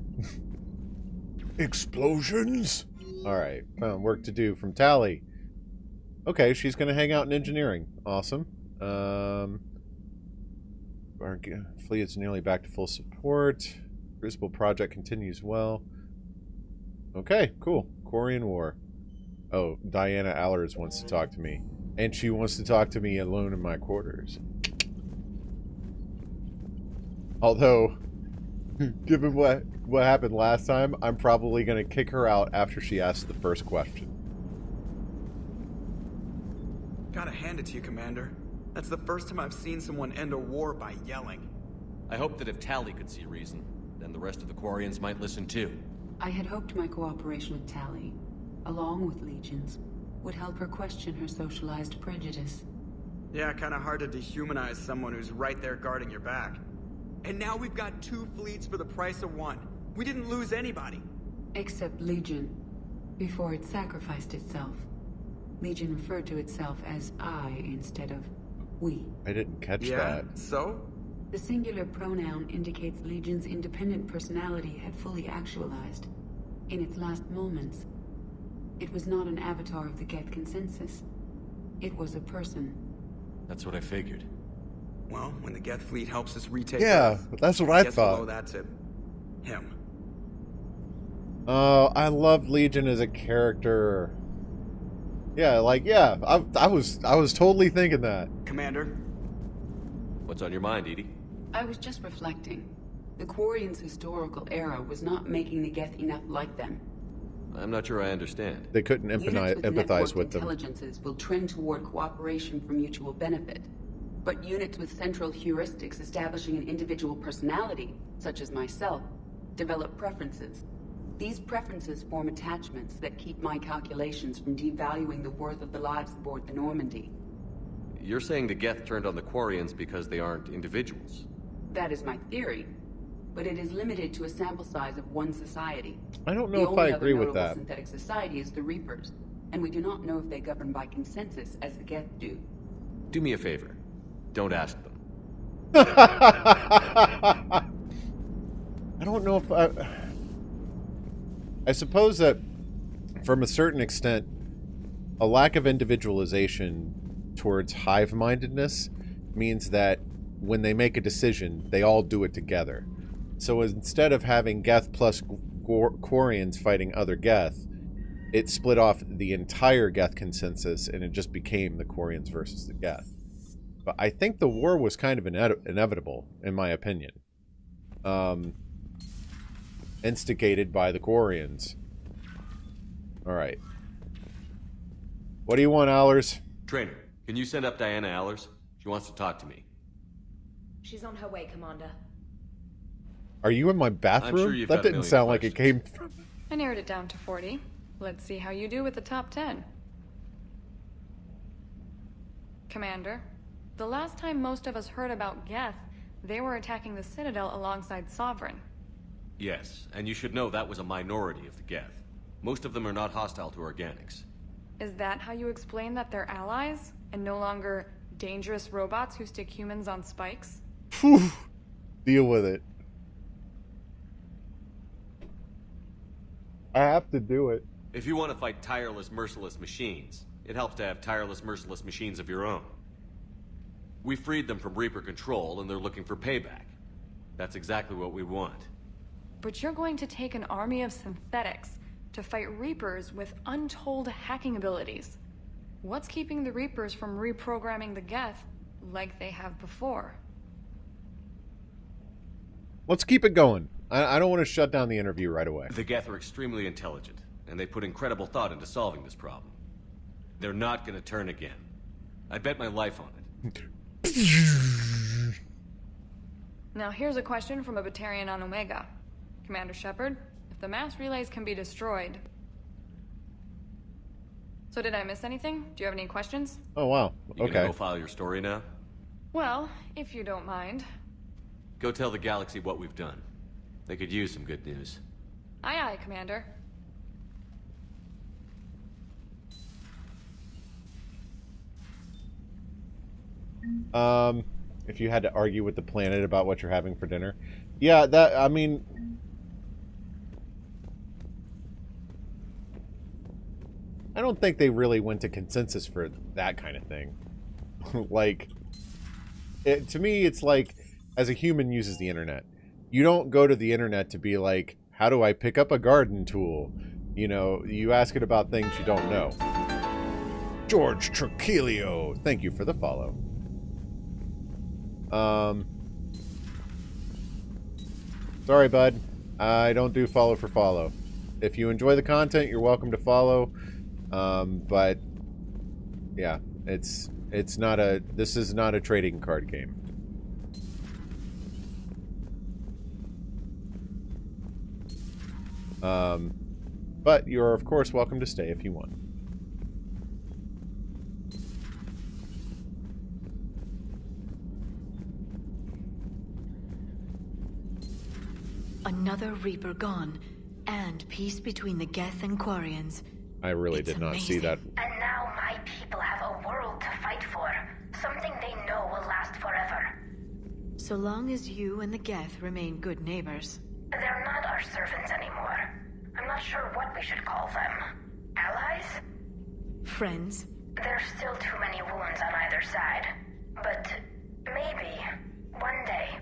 Explosions? Alright, found work to do from Tally. Okay, she's going to hang out in engineering. Awesome. Our fleet is nearly back to full support. Crucible project continues well. Okay, cool. Quarian War. Oh, Diana Allers wants to talk to me. And she wants to talk to me alone in my quarters. Although, given what happened last time, I'm probably going to kick her out after she asks the first question. Gotta hand it to you, Commander. That's the first time I've seen someone end a war by yelling. I hope that if Tally could see reason, then the rest of the Quarians might listen too. I had hoped my cooperation with Tally, along with Legions, would help her question her socialized prejudice. Yeah, kinda hard to dehumanize someone who's right there guarding your back. And now we've got 2 fleets for the price of 1. We didn't lose anybody. Except Legion, before it sacrificed itself. Legion referred to itself as I instead of we. I didn't catch that. So? The singular pronoun indicates Legion's independent personality had fully actualized. In its last moments, it was not an avatar of the Geth consensus. It was a person. That's what I figured. Well, when the Geth fleet helps us retake Earth, that's what I guess thought. We'll owe that to him. Oh, I loved Legion as a character. Yeah, like, yeah, I was totally thinking that. Commander? What's on your mind, Edie? I was just reflecting. The Quarians' historical era was not making the Geth enough like them. I'm not sure I understand. They couldn't empathize with them. Intelligences will trend toward cooperation for mutual benefit. But units with central heuristics establishing an individual personality, such as myself, develop preferences. These preferences form attachments that keep my calculations from devaluing the worth of the lives aboard the Normandy. You're saying the Geth turned on the Quarians because they aren't individuals? That is my theory, but it is limited to a sample size of one society. I don't know if I agree with that. The only other notable synthetic society is the Reapers. and we do not know if they govern by consensus as the Geth do. Do me a favor. Don't ask them. I don't know if I suppose that from a certain extent, a lack of individualization towards hive-mindedness means that when they make a decision, they all do it together. So instead of having Geth plus Quarians fighting other Geth, it split off the entire Geth consensus, and it just became the Quarians versus the Geth. But I think the war was kind of inevitable, in my opinion. Instigated by the Quarians. Alright. What do you want, Allers? Trainer, can you send up Diana Allers? She wants to talk to me. She's on her way, Commander. Are you in my bathroom? I'm sure that didn't sound like it came from... I narrowed it down to 40. Let's see how you do with the top 10. Commander, the last time most of us heard about Geth, they were attacking the Citadel alongside Sovereign. Yes, and you should know that was a minority of the Geth. Most of them are not hostile to organics. Is that how you explain that they're allies, and no longer dangerous robots who stick humans on spikes? Phew. Deal with it. I have to do it. If you want to fight tireless, merciless machines, it helps to have tireless, merciless machines of your own. We freed them from Reaper control, and they're looking for payback. That's exactly what we want. But you're going to take an army of synthetics to fight Reapers with untold hacking abilities. What's keeping the Reapers from reprogramming the Geth like they have before? Let's keep it going. I don't want to shut down the interview right away. The Geth are extremely intelligent, and they put incredible thought into solving this problem. They're not going to turn again. I bet my life on it. Now here's a question from a Batarian on Omega. Commander Shepard, if the mass relays can be destroyed... So did I miss anything? Do you have any questions? Oh, wow. You Okay. gonna go file your story now? Well, if you don't mind. Go tell the galaxy what we've done. They could use some good news. Aye aye, Commander. If you had to argue with the planet about what you're having for dinner. Yeah, that, I mean... I don't think they really went to consensus for that kind of thing. Like, to me, it's like, as a human uses the internet, you don't go to the internet to be like, how do I pick up a garden tool? You know, you ask it about things you don't know. George Trujillo, thank you for the follow. Sorry, bud. I don't do follow for follow. If you enjoy the content, you're welcome to follow. But yeah, this is not a trading card game. But you're of course welcome to stay if you want. Another Reaper gone, and peace between the Geth and Quarians. I really did not see that. And now my people have a world to fight for. Something they know will last forever. So long as you and the Geth remain good neighbors. They're not our servants anymore. I'm not sure what we should call them. Allies? Friends? There's still too many wounds on either side. But maybe one day.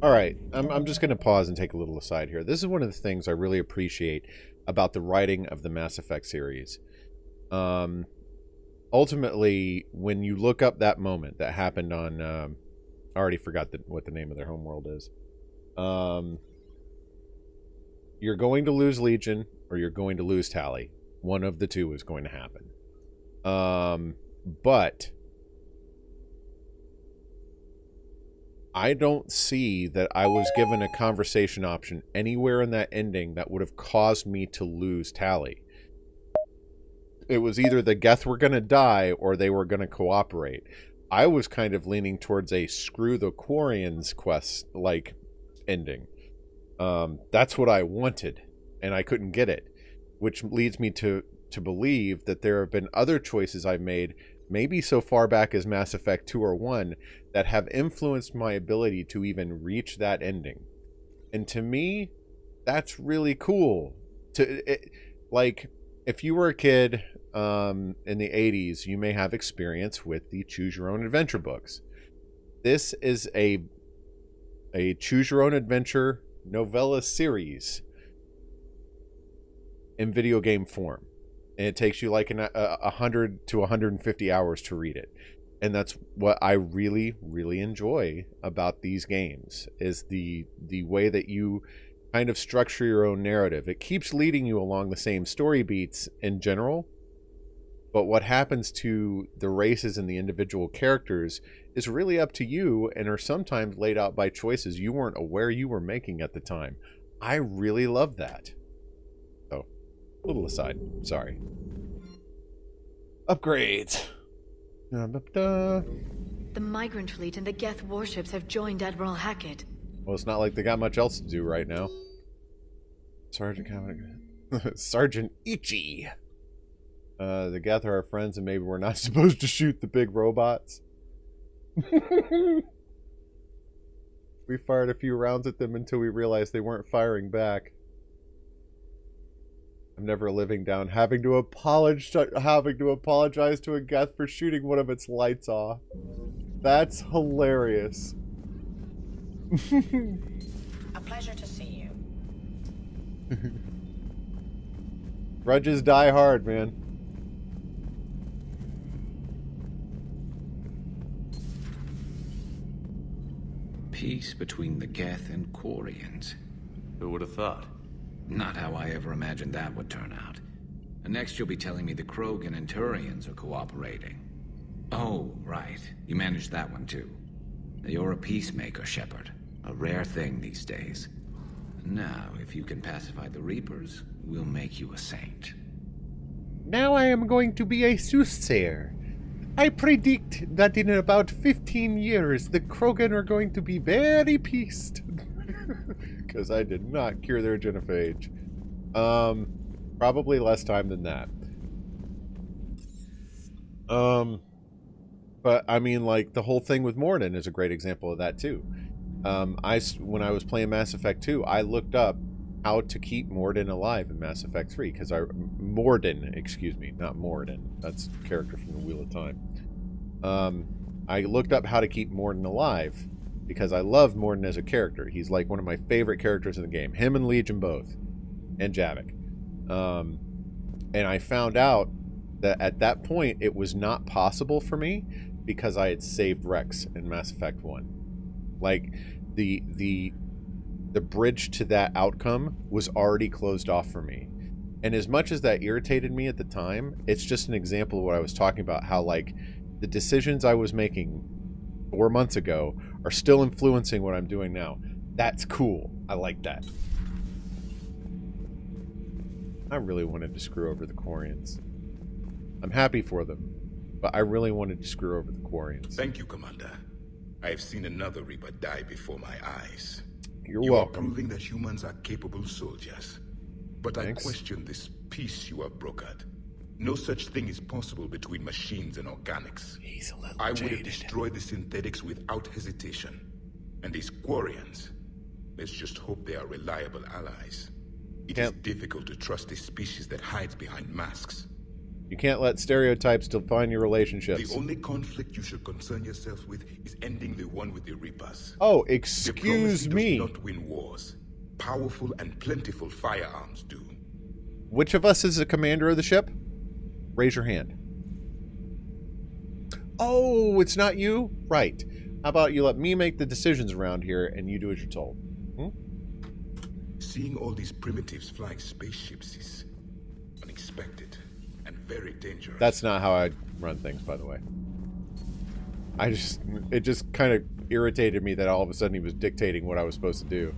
Alright, I'm just going to pause and take a little aside here. This is one of the things I really appreciate about the writing of the Mass Effect series. Ultimately, when you look up that moment that happened on... I already forgot what the name of their homeworld is. You're going to lose Legion, or you're going to lose Tally. One of the two is going to happen. But... I don't see that I was given a conversation option anywhere in that ending that would have caused me to lose Tally. It was either the Geth were going to die or they were going to cooperate. I was kind of leaning towards a screw the Quarians quest like ending. That's what I wanted, and I couldn't get it, which leads me to to believe that there have been other choices I've made, maybe so far back as Mass Effect 2 or 1, that have influenced my ability to even reach that ending. And to me, that's really cool. Like, if you were a kid in the 80s, you may have experience with the Choose Your Own Adventure books. This is a Choose Your Own Adventure novella series in video game form. And it takes you like 100 to 150 hours to read it. And that's what I really, really enjoy about these games, is the way that you kind of structure your own narrative. It keeps leading you along the same story beats in general, but what happens to the races and the individual characters is really up to you, and are sometimes laid out by choices you weren't aware you were making at the time. I really love that. So, little aside, sorry. Upgrades. The migrant fleet and the Geth warships have joined Admiral Hackett. Well, it's not like they got much else to do right now. Sergeant Ichi. The Geth are our friends, and maybe we're not supposed to shoot the big robots. We fired a few rounds at them until we realized they weren't firing back. I'm never living down having to apologize to a Geth for shooting one of its lights off. That's hilarious. A pleasure to see you. Grudges die hard, man. Peace between the Geth and Quarians. Who would have thought? Not how I ever imagined that would turn out. And next you'll be telling me the Krogan and Turians are cooperating. Oh, right. You managed that one too. You're a peacemaker, Shepard. A rare thing these days. Now, if you can pacify the Reapers, we'll make you a saint. Now I am going to be a soothsayer. I predict that in about 15 years, the Krogan are going to be very peaced. Because I did not cure their genophage. Probably less time than that. But, I mean, like, the whole thing with Morden is a great example of that, too. When I was playing Mass Effect 2, I looked up how to keep Morden alive in Mass Effect 3, because Morden, excuse me, not Morden. That's a character from the Wheel of Time. I looked up how to keep Morden alive, because I love Morden as a character. He's like one of my favorite characters in the game. Him and Legion both. And Javik. And I found out that at that point, it was not possible for me, because I had saved Rex in Mass Effect 1. Like, the bridge to that outcome was already closed off for me. And as much as that irritated me at the time, it's just an example of what I was talking about, how, like, the decisions I was making 4 months ago are still influencing what I'm doing now. That's cool. I like that. I really wanted to screw over the Quarians. I'm happy for them, but I really wanted to screw over the Quarians. Thank you, Commander. I have seen another Reaper die before my eyes. You're you welcome. are proving that humans are capable soldiers. But Thanks. I question this peace you have brokered. No such thing is possible between machines and organics. He's a little I would jaded. have destroyed the synthetics without hesitation. And these Quarians, let's just hope they are reliable allies. It is difficult to trust a species that hides behind masks. You can't let stereotypes define your relationships. The only conflict you should concern yourself with is ending the one with the Reapers. Oh, excuse me. Diplomacy does not win wars. Powerful and plentiful firearms do. Which of us is the commander of the ship? Raise your hand. Oh, it's not you? Right. How about you let me make the decisions around here and you do as you're told? Seeing all these primitives flying spaceships is unexpected and very dangerous. That's not how I run things, by the way. It just kind of irritated me that all of a sudden he was dictating what I was supposed to do.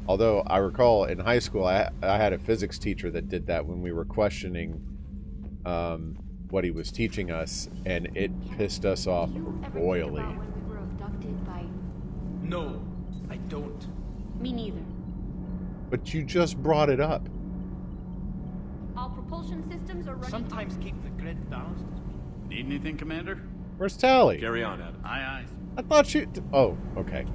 Although I recall in high school, I had a physics teacher that did that when we were questioning what he was teaching us, and it pissed us off royally. No, I don't. Me neither. But you just brought it up. propulsion systems are running... Sometimes keep the grid balanced. Need anything, Commander? Where's Tally? Carry on, Adam. Aye, aye. I thought she... Oh, okay.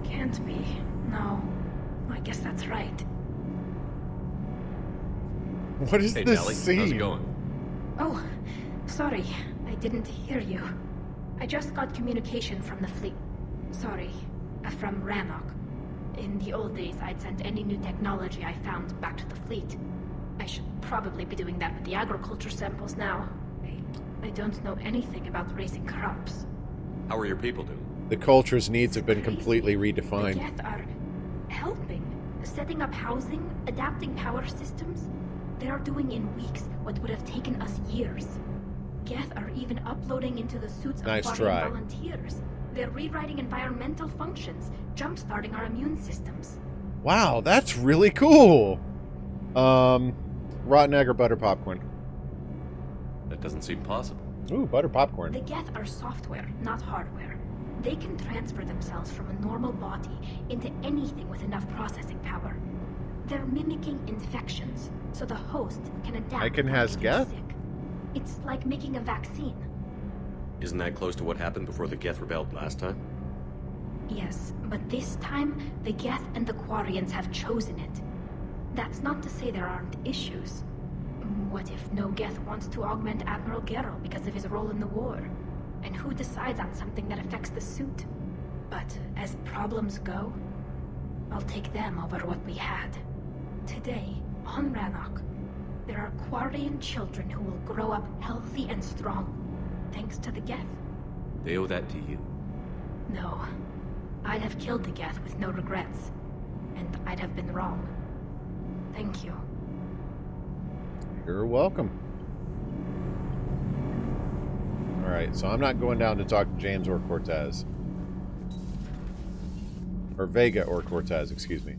Can't be. No. I guess that's right. What is this Tally, scene? how's it going? Oh, sorry. I didn't hear you. I just got communication from the fleet. Sorry. From Rannoch. In the old days, I'd sent any new technology I found back to the fleet. I should probably be doing that with the agriculture samples now. I don't know anything about raising crops. How are your people doing? The culture's needs have been completely The redefined. Geth are helping, setting up housing, adapting power systems. They are doing in weeks what would have taken us years. Geth are even uploading into the suits of Nice Quarian try. volunteers. They're rewriting environmental functions, jump-starting our immune systems. Wow, that's really cool. Rotten egg or butter popcorn? That doesn't seem possible. Ooh, butter popcorn. The Geth are software, not hardware. They can transfer themselves from a normal body into anything with enough processing power. They're mimicking infections, so the host can adapt. Icon has without Geth? getting sick. It's like making a vaccine. Isn't that close to what happened before the Geth rebelled last time? Yes, but this time, the Geth and the Quarians have chosen it. That's not to say there aren't issues. What if no Geth wants to augment Admiral Geralt because of his role in the war? And who decides on something that affects the suit? But as problems go, I'll take them over what we had. Today, on Rannoch, there are Quarian children who will grow up healthy and strong, thanks to the Geth. They owe that to you. No. I'd have killed the Geth with no regrets. And I'd have been wrong. Thank you. You're welcome. Alright, so I'm not going down to talk to James or Cortez. Or Vega or Cortez, excuse me.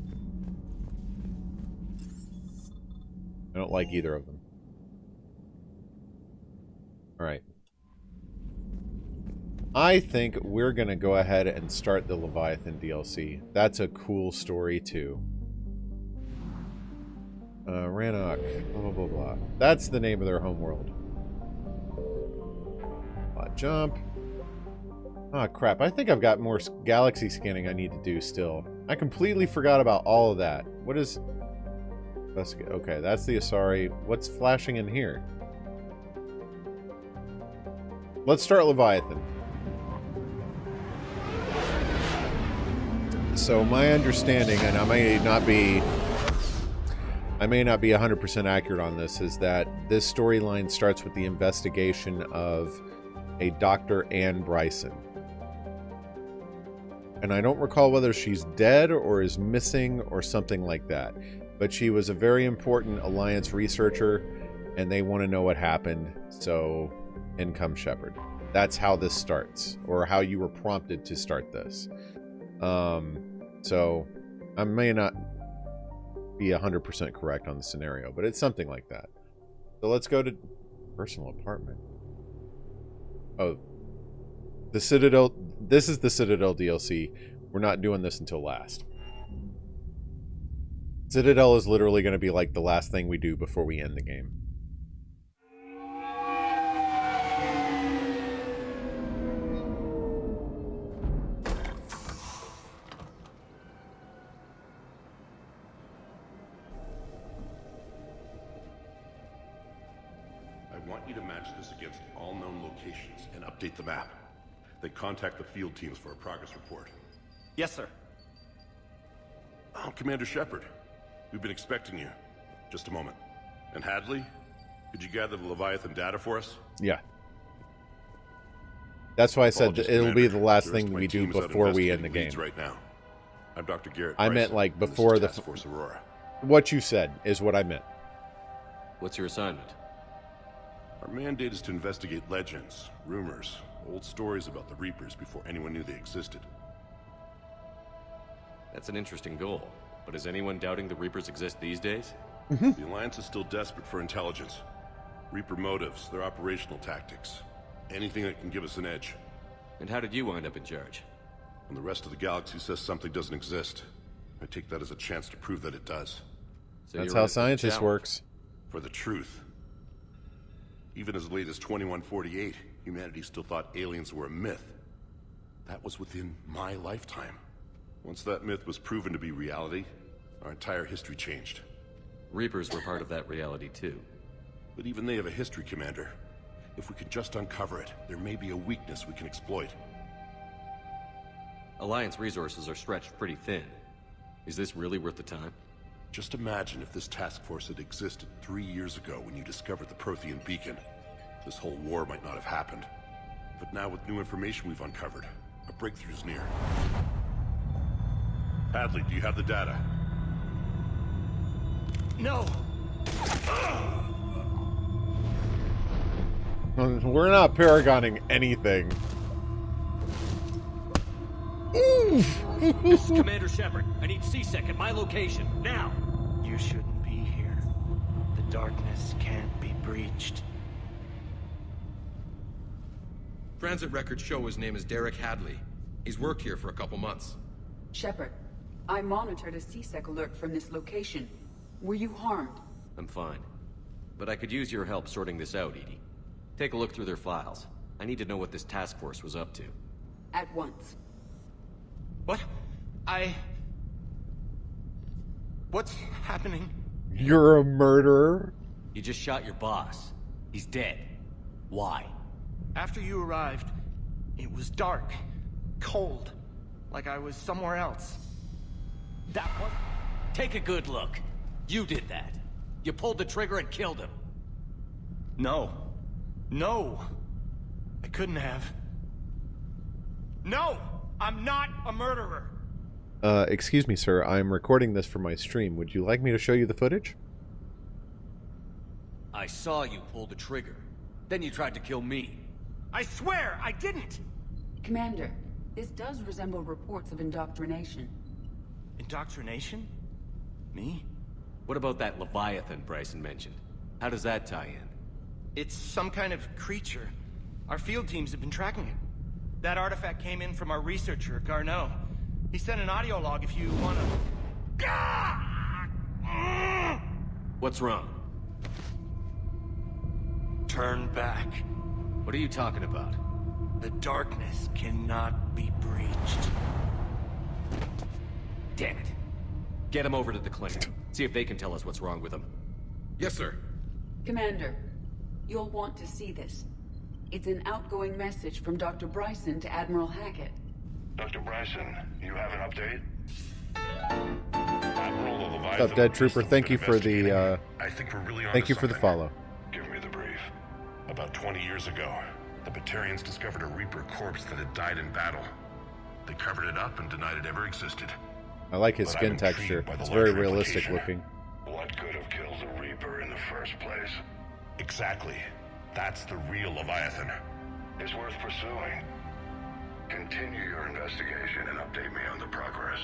I don't like either of them. Alright. I think we're going to go ahead and start the Leviathan DLC. That's a cool story, too. Rannoch, blah, blah, blah. That's the name of their homeworld. Jump. Ah, crap. I think I've got more galaxy scanning I need to do still. I completely forgot about all of that. What is... Okay, that's the Asari. What's flashing in here? Let's start Leviathan. So my understanding, and I may not be 100% accurate on this, is that this storyline starts with the investigation of a Dr. Anne Bryson. And I don't recall whether she's dead or is missing or something like that. But she was a very important Alliance researcher, and they want to know what happened, so in comes Shepard. That's how this starts, or how you were prompted to start this. So I may not be 100% correct on the scenario, but it's something like that. So let's go to personal apartment. Oh, the Citadel. This is the Citadel DLC. We're not doing this until last. Citadel is literally going to be like the last thing we do before we end the game. I want you to match this against all known locations and update the map. Then contact the field teams for a progress report. Yes, sir. Oh, Commander Shepard. We've been expecting you. Just a moment. And Hadley, could you gather the Leviathan data for us? Yeah. That's why I said Apologies, it'll be Commander. the last The rest thing of my we do team is out before we end the investigating game. leads right now. I'm Dr. Garrett I meant Bryson, like and this before is the... Task Force Aurora. What you said is what I meant. What's your assignment? Our mandate is to investigate legends, rumors, old stories about the Reapers before anyone knew they existed. That's an interesting goal. But is anyone doubting the Reapers exist these days? The Alliance is still desperate for intelligence. Reaper motives, their operational tactics. Anything that can give us an edge. And how did you wind up in charge? When the rest of the galaxy says something doesn't exist, I take that as a chance to prove that it does. So that's you're how in for the scientist challenge. works. For the truth. Even as late as 2148, humanity still thought aliens were a myth. That was within my lifetime. Once that myth was proven to be reality, our entire history changed. Reapers were part of that reality too. But even they have a history, Commander. If we could just uncover it, there may be a weakness we can exploit. Alliance resources are stretched pretty thin. Is this really worth the time? Just imagine if this task force had existed 3 years ago when you discovered the Prothean beacon. This whole war might not have happened. But now with new information we've uncovered, a breakthrough's near. Hadley, do you have the data? No! We're not paragoning anything. This is Commander Shepard. I need C-Sec at my location, now! You shouldn't be here. The darkness can't be breached. Transit records show his name is Derek Hadley. He's worked here for a couple months. Shepard, I monitored a C-Sec alert from this location. Were you harmed? I'm fine. But I could use your help sorting this out, Edie. Take a look through their files. I need to know what this task force was up to. At once. What? What's happening? You're a murderer? You just shot your boss. He's dead. Why? After you arrived, it was dark, cold, like I was somewhere else. That was... Take a good look. You did that. You pulled the trigger and killed him. No. No. I couldn't have. No! I'm not a murderer! Excuse me, sir. I'm recording this for my stream. Would you like me to show you the footage? I saw you pull the trigger. Then you tried to kill me. I swear, I didn't! Commander, this does resemble reports of indoctrination. Indoctrination? Me? What about that Leviathan Bryson mentioned? How does that tie in? It's some kind of creature. Our field teams have been tracking it. That artifact came in from our researcher, Garneau. He sent an audio log if you wanna... What's wrong? Turn back. What are you talking about? The darkness cannot be breached. Damn it. Get him over to the clinic. See if they can tell us what's wrong with him. Yes, sir. Commander, you'll want to see this. It's an outgoing message from Dr. Bryson to Admiral Hackett. Dr. Bryson, you have an update? Admiral, the Leviathan... What's up, Dead Trooper? Thank you for the, I think we're really thank you for the follow. Give me the brief. About 20 years ago, the Batarians discovered a Reaper corpse that had died in battle. They covered it up and denied it ever existed. I like his skin texture. It's very realistic looking. What could have killed the Reaper in the first place? Exactly. That's the real Leviathan. It's worth pursuing. Continue your investigation and update me on the progress.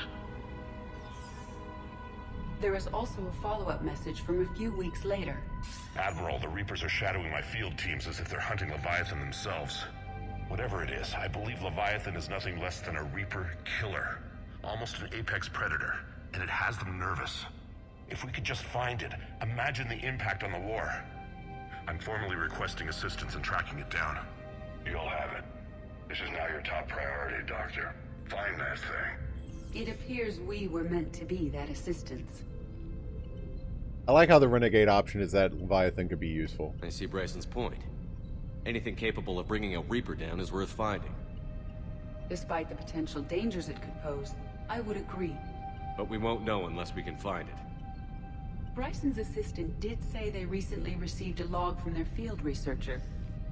There is also a follow-up message from a few weeks later. Admiral, the Reapers are shadowing my field teams as if they're hunting Leviathan themselves. Whatever it is, I believe Leviathan is nothing less than a Reaper killer. Almost an apex predator, and it has them nervous. If we could just find it, imagine the impact on the war. I'm formally requesting assistance in tracking it down. You'll have it. This is now your top priority, Doctor. Find that thing. It appears we were meant to be that assistance. I like how the Renegade option is that Leviathan could be useful. I see Bryson's point. Anything capable of bringing a Reaper down is worth finding. Despite the potential dangers it could pose, I would agree. But we won't know unless we can find it. Bryson's assistant did say they recently received a log from their field researcher.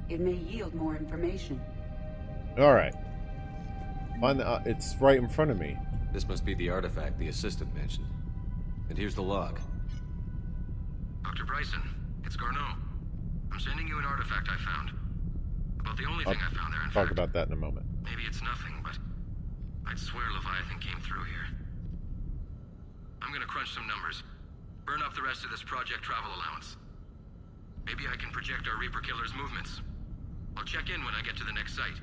It may yield more information. Alright. Find the, it's right in front of me. This must be the artifact the assistant mentioned. And here's the log. Dr. Bryson, it's Garneau. I'm sending you an artifact I found. About the only thing I found there, in Talk fact. about that in a moment. Maybe it's nothing, but I'd swear Leviathan came through here. I'm gonna crunch some numbers. Burn up the rest of this project travel allowance. Maybe I can project our Reaper killer's movements. I'll check in when I get to the next site.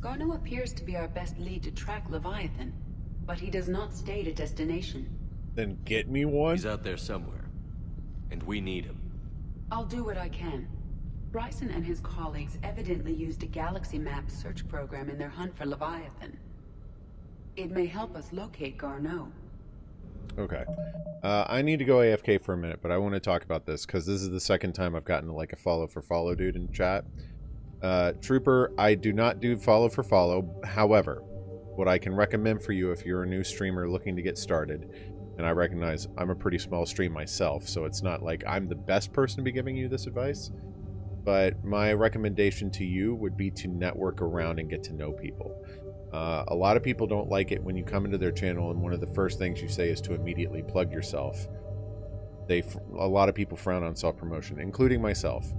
Garneau appears to be our best lead to track Leviathan, but he does not state a destination. Then get me one? He's out there somewhere. And we need him. I'll do what I can. Bryson and his colleagues evidently used a galaxy map search program in their hunt for Leviathan. It may help us locate Garneau. Okay. I need to go AFK for a minute, but I want to talk about this, because this is the second time I've gotten like a follow for follow dude in chat. Trooper, I do not do follow for follow. However, what I can recommend for you if you're a new streamer looking to get started, and I recognize I'm a pretty small stream myself, so it's not like I'm the best person to be giving you this advice, but my recommendation to you would be to network around and get to know people. A lot of people don't like it when you come into their channel and one of the first things you say is to immediately plug yourself. A lot of people frown on self-promotion, including myself.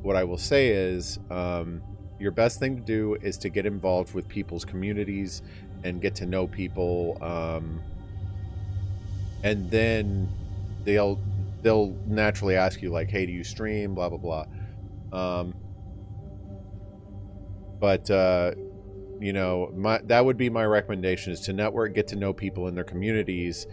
What I will say is, your best thing to do is to get involved with people's communities and get to know people, and then they'll naturally ask you like, hey, do you stream, blah blah blah. You know, that would be my recommendation, is to network, get to know people in their communities,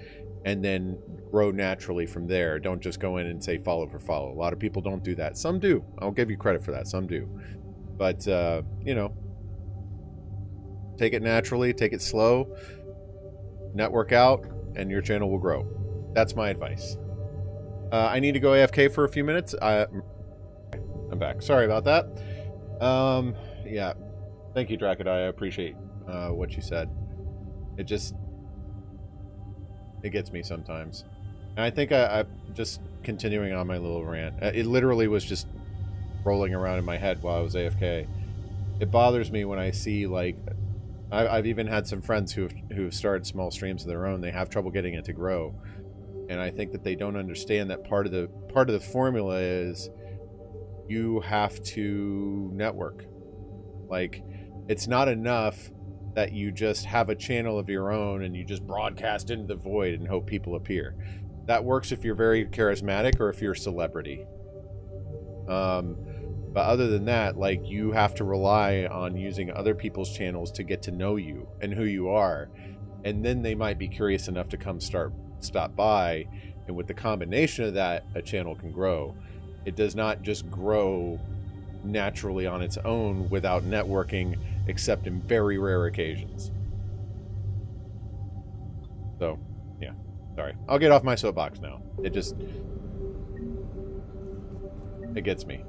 and then grow naturally from there. Don't just go in and say follow for follow. A lot of people don't do that. Some do. I'll give you credit for that. Some do. But, you know, take it naturally, take it slow, network out, and your channel will grow. That's my advice. I need to go AFK for a few minutes. I'm back. Sorry about that. Yeah. Thank you, Drakadai. I appreciate what you said. It gets me sometimes. And I think I'm just continuing on my little rant. It literally was just rolling around in my head while I was AFK. It bothers me when I see, like, I've even had some friends who've started small streams of their own. They have trouble getting it to grow. And I think that they don't understand that part of the formula is you have to network. Like, it's not enough that you just have a channel of your own and you just broadcast into the void and hope people appear. That works if you're very charismatic or if you're a celebrity. But other than that, like, you have to rely on using other people's channels to get to know you and who you are. And then they might be curious enough to come stop by. And with the combination of that, a channel can grow. It does not just grow naturally on its own without networking, except in very rare occasions. So, yeah. Sorry. I'll get off my soapbox now. It gets me.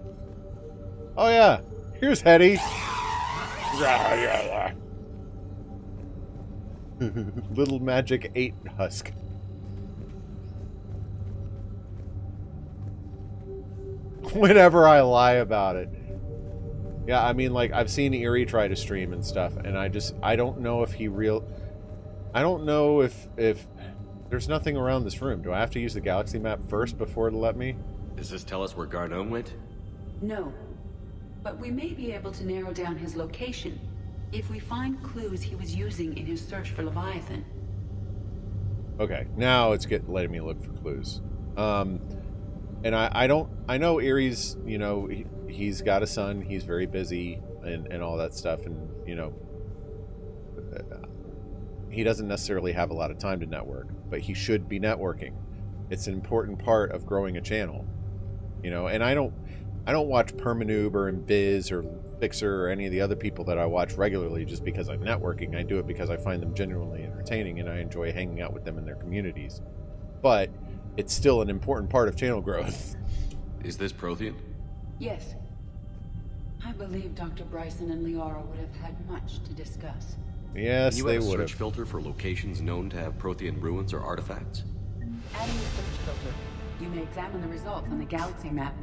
Oh yeah, here's Hetty. Little Magic 8 Husk. Whenever I lie about it. Yeah, I mean, like, I've seen Eerie try to stream and stuff, and I don't know if I don't know if there's nothing around this room. Do I have to use the galaxy map first before it'll let me? Does this tell us where Garneau went? No. But we may be able to narrow down his location if we find clues he was using in his search for Leviathan. Okay, now it's letting me look for clues. And I know Eerie's, you know, he's got a son, he's very busy and all that stuff, and, you know, he doesn't necessarily have a lot of time to network, but he should be networking. It's an important part of growing a channel, you know. And I don't watch Permanoob or Invis or Fixer or any of the other people that I watch regularly just because I'm networking. I do it because I find them genuinely entertaining and I enjoy hanging out with them in their communities. But it's still an important part of channel growth. Is this Prothean? Yes. I believe Dr. Bryson and Liara would have had much to discuss. Yes, they would have. You have a search filter for locations known to have Prothean ruins or artifacts? Adding the search filter, you may examine the results on the galaxy map.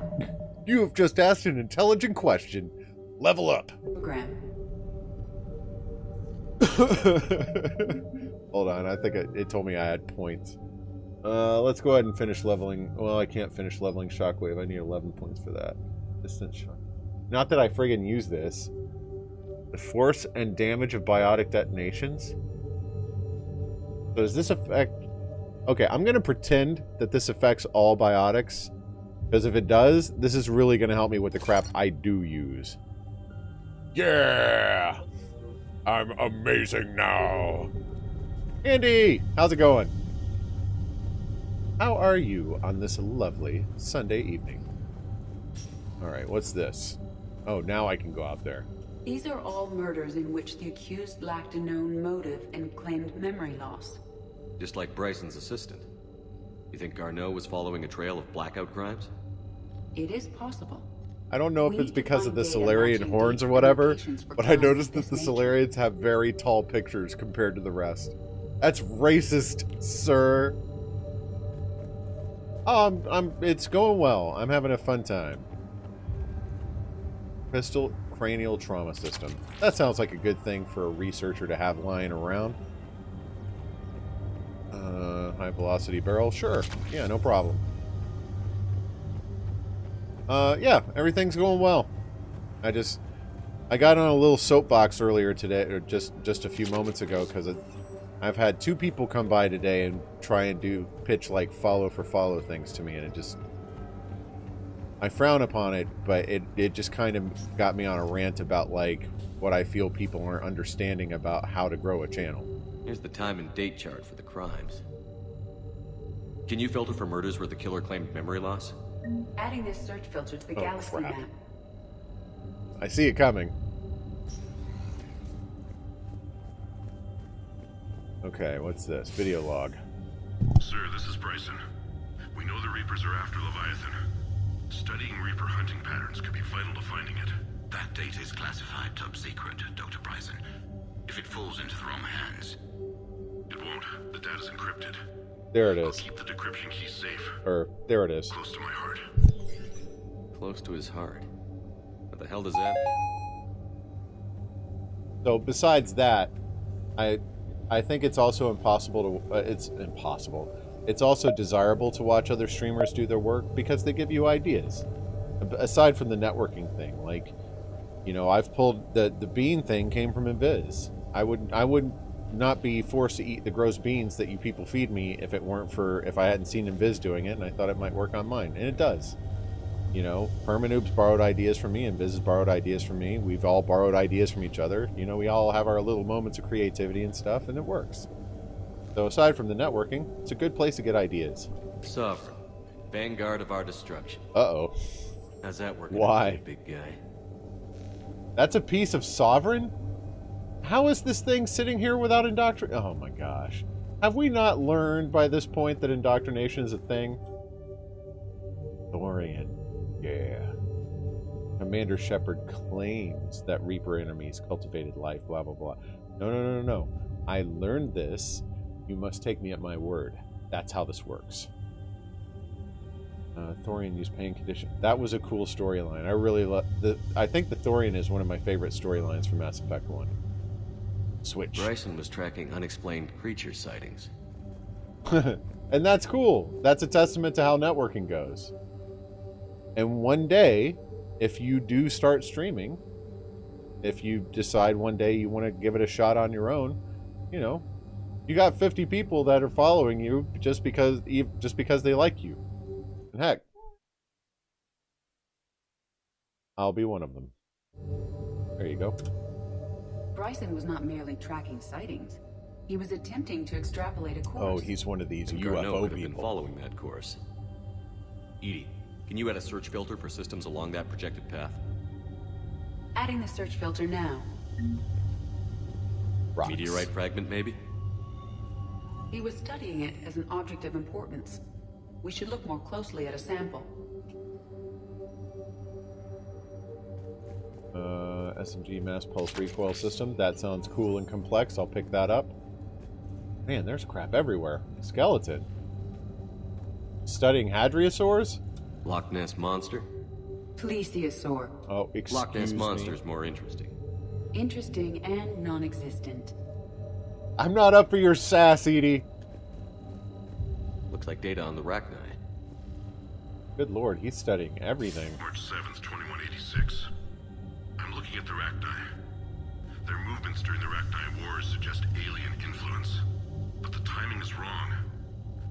You have just asked an intelligent question. Level up. Program. Hold on, I think it told me I had points. Let's go ahead and finish leveling. Well, I can't finish leveling Shockwave. I need 11 points for that. Distant shock. Not that I friggin' use this. The force and damage of biotic detonations. So does this affect... Okay, I'm going to pretend that this affects all biotics. Because if it does, this is really going to help me with the crap I do use. Yeah! I'm amazing now. Andy, how's it going? How are you on this lovely Sunday evening? Alright, what's this? Oh, now I can go out there. These are all murders in which the accused lacked a known motive and claimed memory loss. Just like Bryson's assistant. You think Garneau was following a trail of blackout crimes? It is possible. I don't know if it's because of the Solarian horns or whatever, but I noticed that the Solarians have very tall pictures compared to the rest. That's racist, sir. Oh, it's going well. I'm having a fun time. Crystal cranial trauma system. That sounds like a good thing for a researcher to have lying around. High velocity barrel. Sure. Yeah, no problem. Yeah, everything's going well. I got on a little soapbox earlier today, or just a few moments ago, because I've had 2 people come by today and try and pitch like follow for follow things to me, and I frown upon it, but it just kind of got me on a rant about like what I feel people aren't understanding about how to grow a channel. Here's the time and date chart for the crimes. Can you filter for murders where the killer claimed memory loss? Adding this search filter to the galaxy map. I see it coming. Okay, what's this? Video log. Sir, this is Bryson. We know the Reapers are after Leviathan. Studying Reaper hunting patterns could be vital to finding it. That data is classified top secret, Dr. Bryson. If it falls into the wrong hands... It won't. The data's encrypted. There it is. I'll keep the decryption key safe. There it is. Close to my heart. Close to his heart. What the hell does that mean? So besides that, I think it's also impossible to... it's impossible. It's also desirable to watch other streamers do their work because they give you ideas. Aside from the networking thing, like, you know, I've pulled the bean thing came from Invis. I would not be forced to eat the gross beans that you people feed me if I hadn't seen Invis doing it and I thought it might work on mine, and it does. You know, Permanoob's borrowed ideas from me, Invis has borrowed ideas from me. We've all borrowed ideas from each other. You know, we all have our little moments of creativity and stuff, and it works. So aside from the networking, it's a good place to get ideas. Sovereign, vanguard of our destruction. Uh-oh. How's that working? Why? Big guy. That's a piece of Sovereign? How is this thing sitting here without indoctrination? Oh my gosh. Have we not learned by this point that indoctrination is a thing? Quarian. Yeah. Commander Shepard claims that Reaper enemies cultivated life, blah, blah, blah. No. I learned this. You must take me at my word. That's how this works. Thorian used pain condition. That was a cool storyline. I really love... I think the Thorian is one of my favorite storylines from Mass Effect 1. Switch. Bryson was tracking unexplained creature sightings. And that's cool. That's a testament to how networking goes. And one day, if you do start streaming, if you decide one day you want to give it a shot on your own, you know, you got 50 people that are following you just because they like you. And heck, I'll be one of them. There you go. Bryson was not merely tracking sightings. He was attempting to extrapolate a course. Oh, he's one of these UFO could have people. Been following that course. EDI, can you add a search filter for systems along that projected path? Adding the search filter now. Rocks. Meteorite fragment, maybe? He was studying it as an object of importance. We should look more closely at a sample. SMG mass pulse recoil system. That sounds cool and complex. I'll pick that up. Man, there's crap everywhere. Skeleton. Studying hadrosaurs? Loch Ness Monster? Plesiosaur. Oh, excuse me. Loch Ness Monster's more interesting. Interesting and non-existent. I'm not up for your sass, Edie. Looks like data on the Rachni. Good lord, he's studying everything. March 7th, 2186. I'm looking at the Rachni. Their movements during the Rachni Wars suggest alien influence. But the timing is wrong.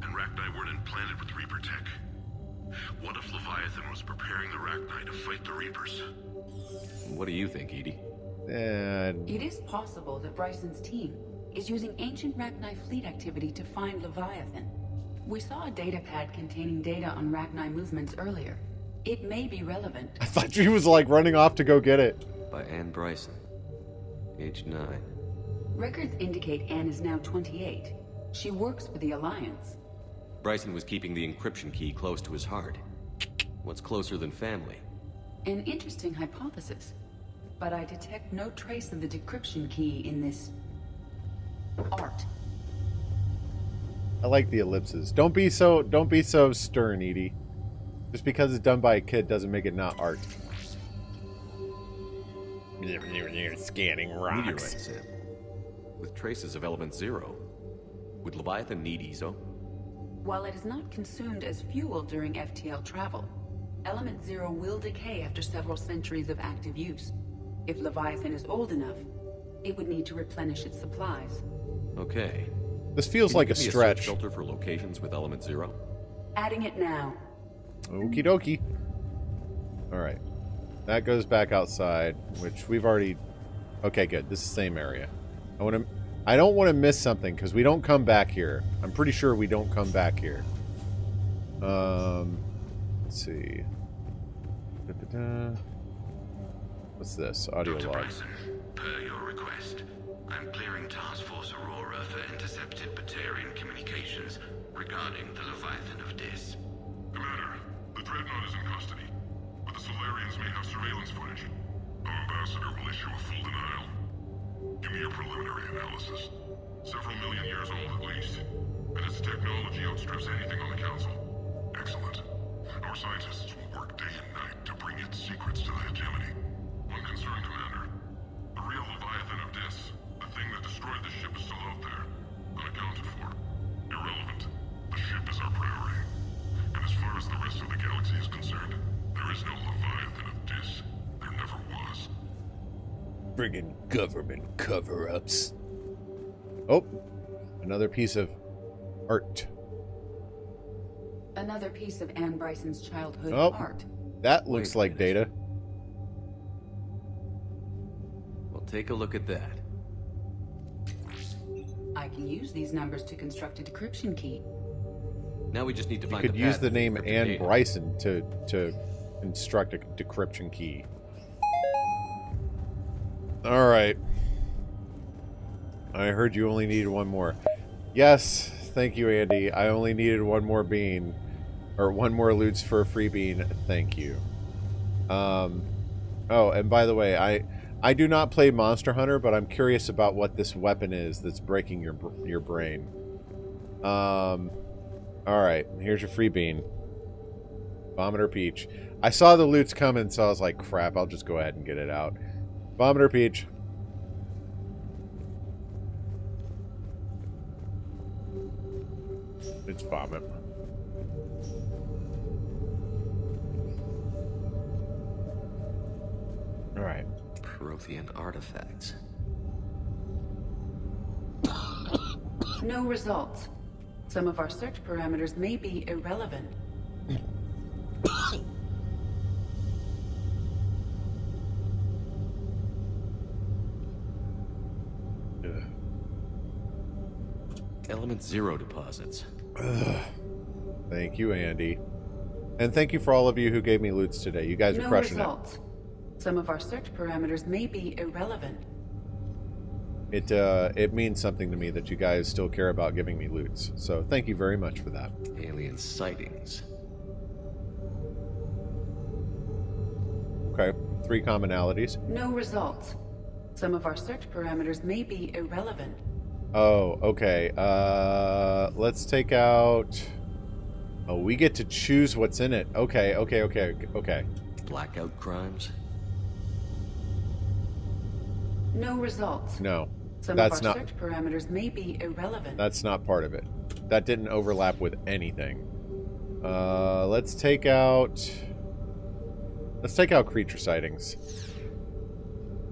And Rachni weren't implanted with Reaper tech. What if Leviathan was preparing the Rachni to fight the Reapers? What do you think, Edie? It is possible that Bryson's team is using ancient Rachni fleet activity to find Leviathan. We saw a data pad containing data on Rachni movements earlier. It may be relevant. I thought she was like running off to go get it. By Anne Bryson. Age 9. Records indicate Anne is now 28. She works for the Alliance. Bryson was keeping the encryption key close to his heart. What's closer than family? An interesting hypothesis. But I detect no trace of the decryption key in this art. I like the ellipses. Don't be so stern, Edie. Just because it's done by a kid doesn't make it not art. Scanning rocks. Meteorite sample. With traces of element 0. Would Leviathan need ESO? While it is not consumed as fuel during FTL travel, element 0 will decay after several centuries of active use. If Leviathan is old enough, it would need to replenish its supplies. Okay. This feels like a stretch. Search filter for locations with element 0? Adding it now. Okie dokie. Alright. That goes back outside, which we've already... Okay, good. This is the same area. I don't want to miss something, because we don't come back here. I'm pretty sure we don't come back here. Let's see. What's this? Audio Dr. log. Bryson, per your request, I'm clearing Task Force Aurora for intercepted Batarian communications regarding the Leviathan of Dis. Commander, the Dreadnought is in custody, but the Solarians may have surveillance footage. Our ambassador will issue a full denial. Give me your preliminary analysis. Several million years old at least, and its technology outstrips anything on the Council. Excellent. Our scientists will work day and night to bring its secrets to the hegemony. One concern, Commander. The real Leviathan of Dis, the thing that destroyed the ship, is still out there, unaccounted for. Irrelevant. The ship is our priority. And as far as the rest of the galaxy is concerned, there is no Leviathan of Dis. There never was. Friggin' government cover-ups. Oh, another piece of art. Another piece of Anne Bryson's childhood art. That looks like data. Well, take a look at that. I can use these numbers to construct a decryption key. Now we just need to You find could the use path the to name encrypted Anne data. Bryson to construct a decryption key. All right. I heard you only needed one more. Yes, thank you, Andy. I only needed one more bean. Or one more loots for a free bean. Thank you. Oh, and by the way, I do not play Monster Hunter, but I'm curious about what this weapon is that's breaking your brain. Alright, here's your free bean. Vomiter Peach. I saw the loots coming, so I was like, crap, I'll just go ahead and get it out. Vomiter Peach. It's vomit. Alright. Prothean artifacts. No results. Some of our search parameters may be irrelevant. Element 0 deposits. Thank you, Andy. And thank you for all of you who gave me loots today. You guys are crushing results. Some of our search parameters may be irrelevant. it. It means something to me that you guys still care about giving me loots. So thank you very much for that. Alien sightings. Okay, 3 commonalities. No results. Some of our search parameters may be irrelevant. Oh, okay. Let's take out... Oh, we get to choose what's in it. Okay. Blackout crimes? No results. No. Some That's of our not... search parameters may be irrelevant. That's not part of it. That didn't overlap with anything. Let's take out... Let's take out creature sightings.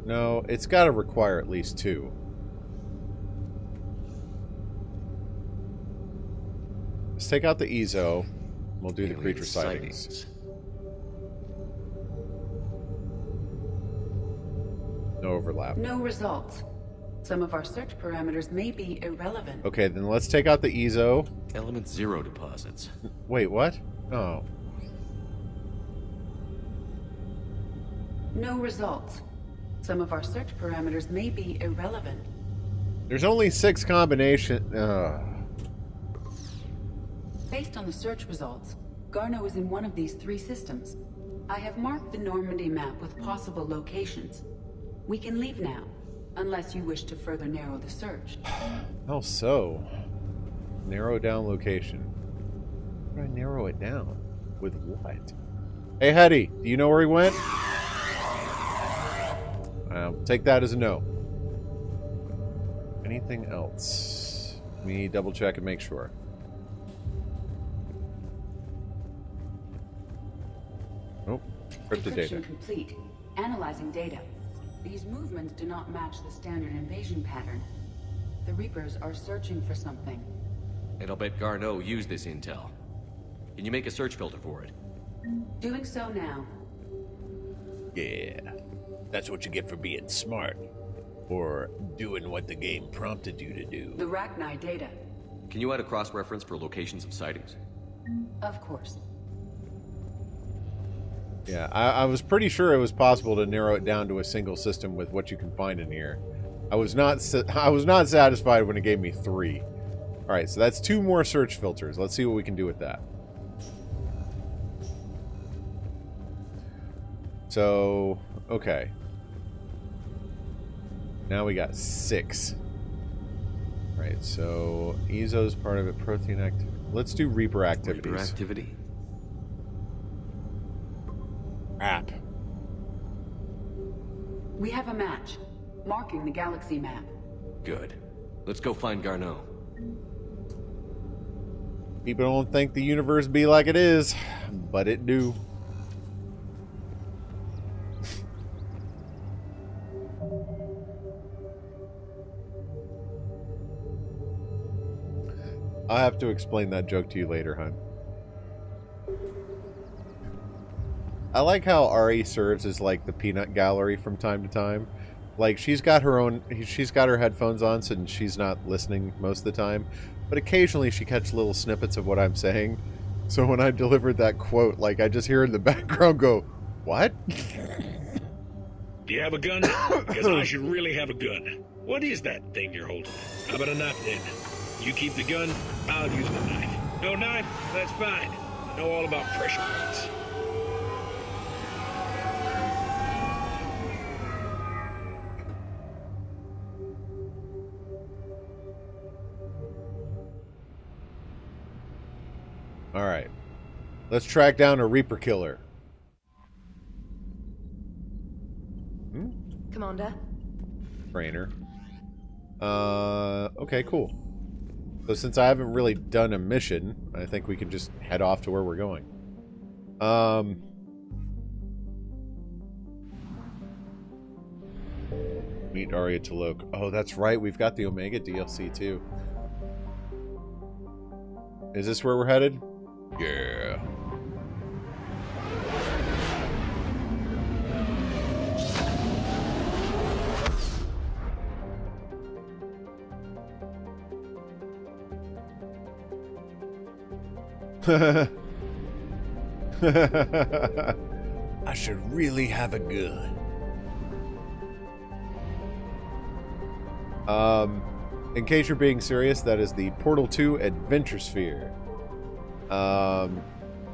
No, it's got to require at least 2. Let's take out the ESO. We'll do the creature sightings. No overlap. No results. Some of our search parameters may be irrelevant. Okay, then let's take out the EZO. Element 0 deposits. Wait, what? Oh. No results. Some of our search parameters may be irrelevant. There's only 6 combinations. Based on the search results, Garneau is in one of these 3 systems. I have marked the Normandy map with possible locations. We can leave now, unless you wish to further narrow the search. How so? Narrow down location. How do I narrow it down? With what? Hey, Hetty, do you know where he went? Take that as a no. Anything else? Let me double check and make sure. Nope. Encrypted data. Encryption complete. Analyzing data. These movements do not match the standard invasion pattern. The Reapers are searching for something. And I'll bet Garneau used this intel. Can you make a search filter for it? Doing so now. Yeah. That's what you get for being smart. Or doing what the game prompted you to do. The Rachni data. Can you add a cross-reference for locations of sightings? Of course. Yeah, I was pretty sure it was possible to narrow it down to a single system with what you can find in here. I was not satisfied when it gave me 3. All right, so that's 2 more search filters. Let's see what we can do with that. So, okay. Now we got 6. All right, so EZO's part of it. Protein activity. Let's do Reaper activities. Reaper activity. App. We have a match. Marking the galaxy map. Good. Let's go find Garneau. People don't think the universe be like it is, but it do. I'll have to explain that joke to you later, hon. I like how Ari serves as like the peanut gallery from time to time. Like she's got her headphones on, so she's not listening most of the time. But occasionally she catches little snippets of what I'm saying. So when I delivered that quote, like I just hear in the background go, "What?" Do you have a gun? Because I should really have a gun. What is that thing you're holding? How about a knife then? You keep the gun, I'll use the knife. No knife? That's fine. I know all about pressure points. Alright. Let's track down a Reaper killer. Commander? Trainer. Okay, cool. So since I haven't really done a mission, I think we can just head off to where we're going. Meet Arya Talok. Oh, that's right. We've got the Omega DLC too. Is this where we're headed? Yeah. I should really have a gun. In case you're being serious, that is the Portal 2 Adventure Sphere.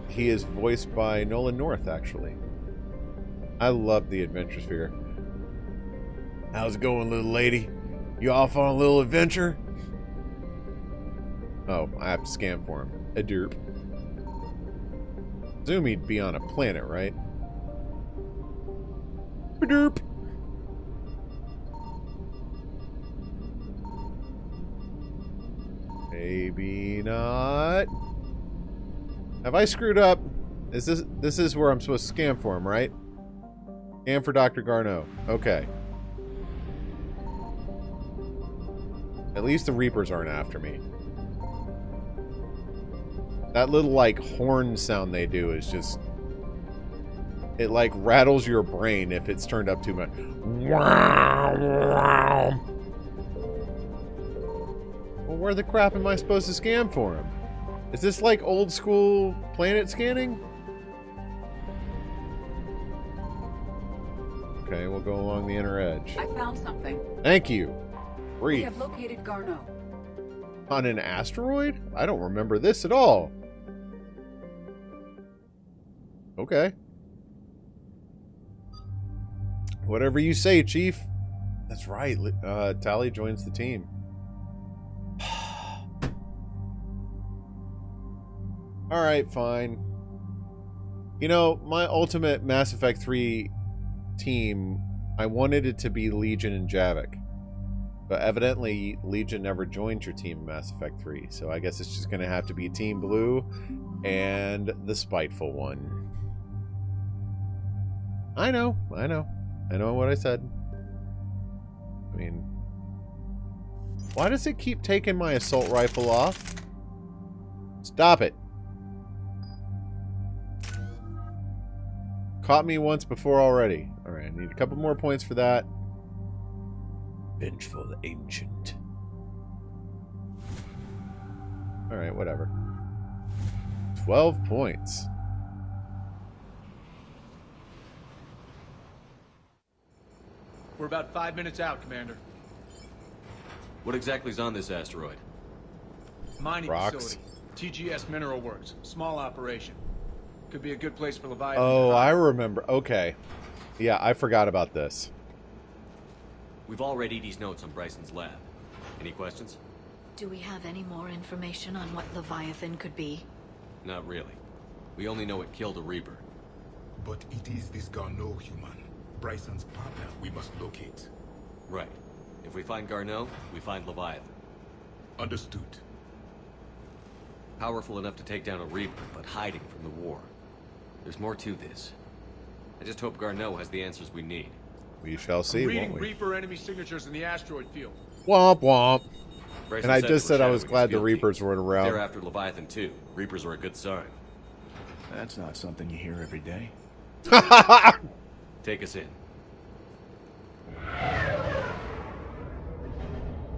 He is voiced by Nolan North, actually. I love the Adventure Sphere. How's it going, little lady? You off on a little adventure? Oh, I have to scan for him. A derp. Assume he'd be on a planet, right? A derp. Maybe not. Have I screwed up? Is this is where I'm supposed to scan for him, right? Scan for Dr. Garneau. Okay. At least the Reapers aren't after me. That little, like, horn sound they do is just... It, like, rattles your brain if it's turned up too much. Wow, wow. Well, where the crap am I supposed to scan for him? Is this like old school planet scanning? Okay, we'll go along the inner edge. I found something. Thank you. We Breathe. have located Garneau. On an asteroid? I don't remember this at all. Okay. Whatever you say, Chief. That's right. Tali joins the team. Alright, fine. You know, my ultimate Mass Effect 3 team, I wanted it to be Legion and Javik. But evidently, Legion never joined your team in Mass Effect 3. So I guess it's just going to have to be Team Blue and the spiteful one. I know what I said. I mean, why does it keep taking my assault rifle off? Stop it. Caught me once before already. Alright, I need a couple more points for that. Vengeful Ancient. Alright, whatever. 12 points. We're about 5 minutes out, Commander. What exactly is on this asteroid? Mining Rocks. facility. TGS Mineral Works. Small operation. Could be a good place for Leviathan. Oh, I remember. Okay. Yeah, I forgot about this. We've all read Edie's notes on Bryson's lab. Any questions? Do we have any more information on what Leviathan could be? Not really. We only know it killed a Reaper. But it is this Garneau human, Bryson's partner, we must locate. Right. If we find Garneau, we find Leviathan. Understood. Powerful enough to take down a Reaper, but hiding from the war. There's more to this. I just hope Garneau has the answers we need. We shall see, Reading won't we? Reaper enemy signatures in the asteroid field. Womp womp. Bryson And I said just we're said I was shadowing glad his the field Reapers teams. weren't around. They're after Leviathan too. Reapers are a good sign. That's not something you hear every day. Take us in.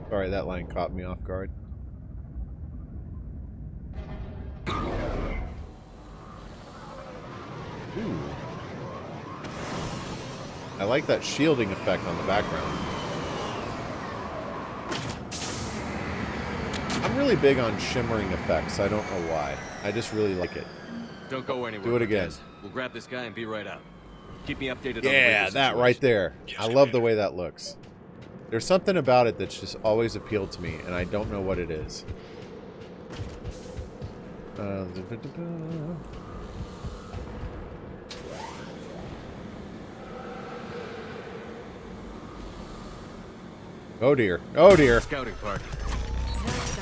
Sorry, that line caught me off guard. Ooh. I like that shielding effect on the background. I'm really big on shimmering effects. I don't know why. I just really like it. Don't go anywhere. Do it again. Marquez. We'll grab this guy and be right out. Keep me updated on the Yeah, Reaper that situation. right there. I love the way that looks. There's something about it that's just always appealed to me, and I don't know what it is. Oh dear. Oh dear. Scouting party.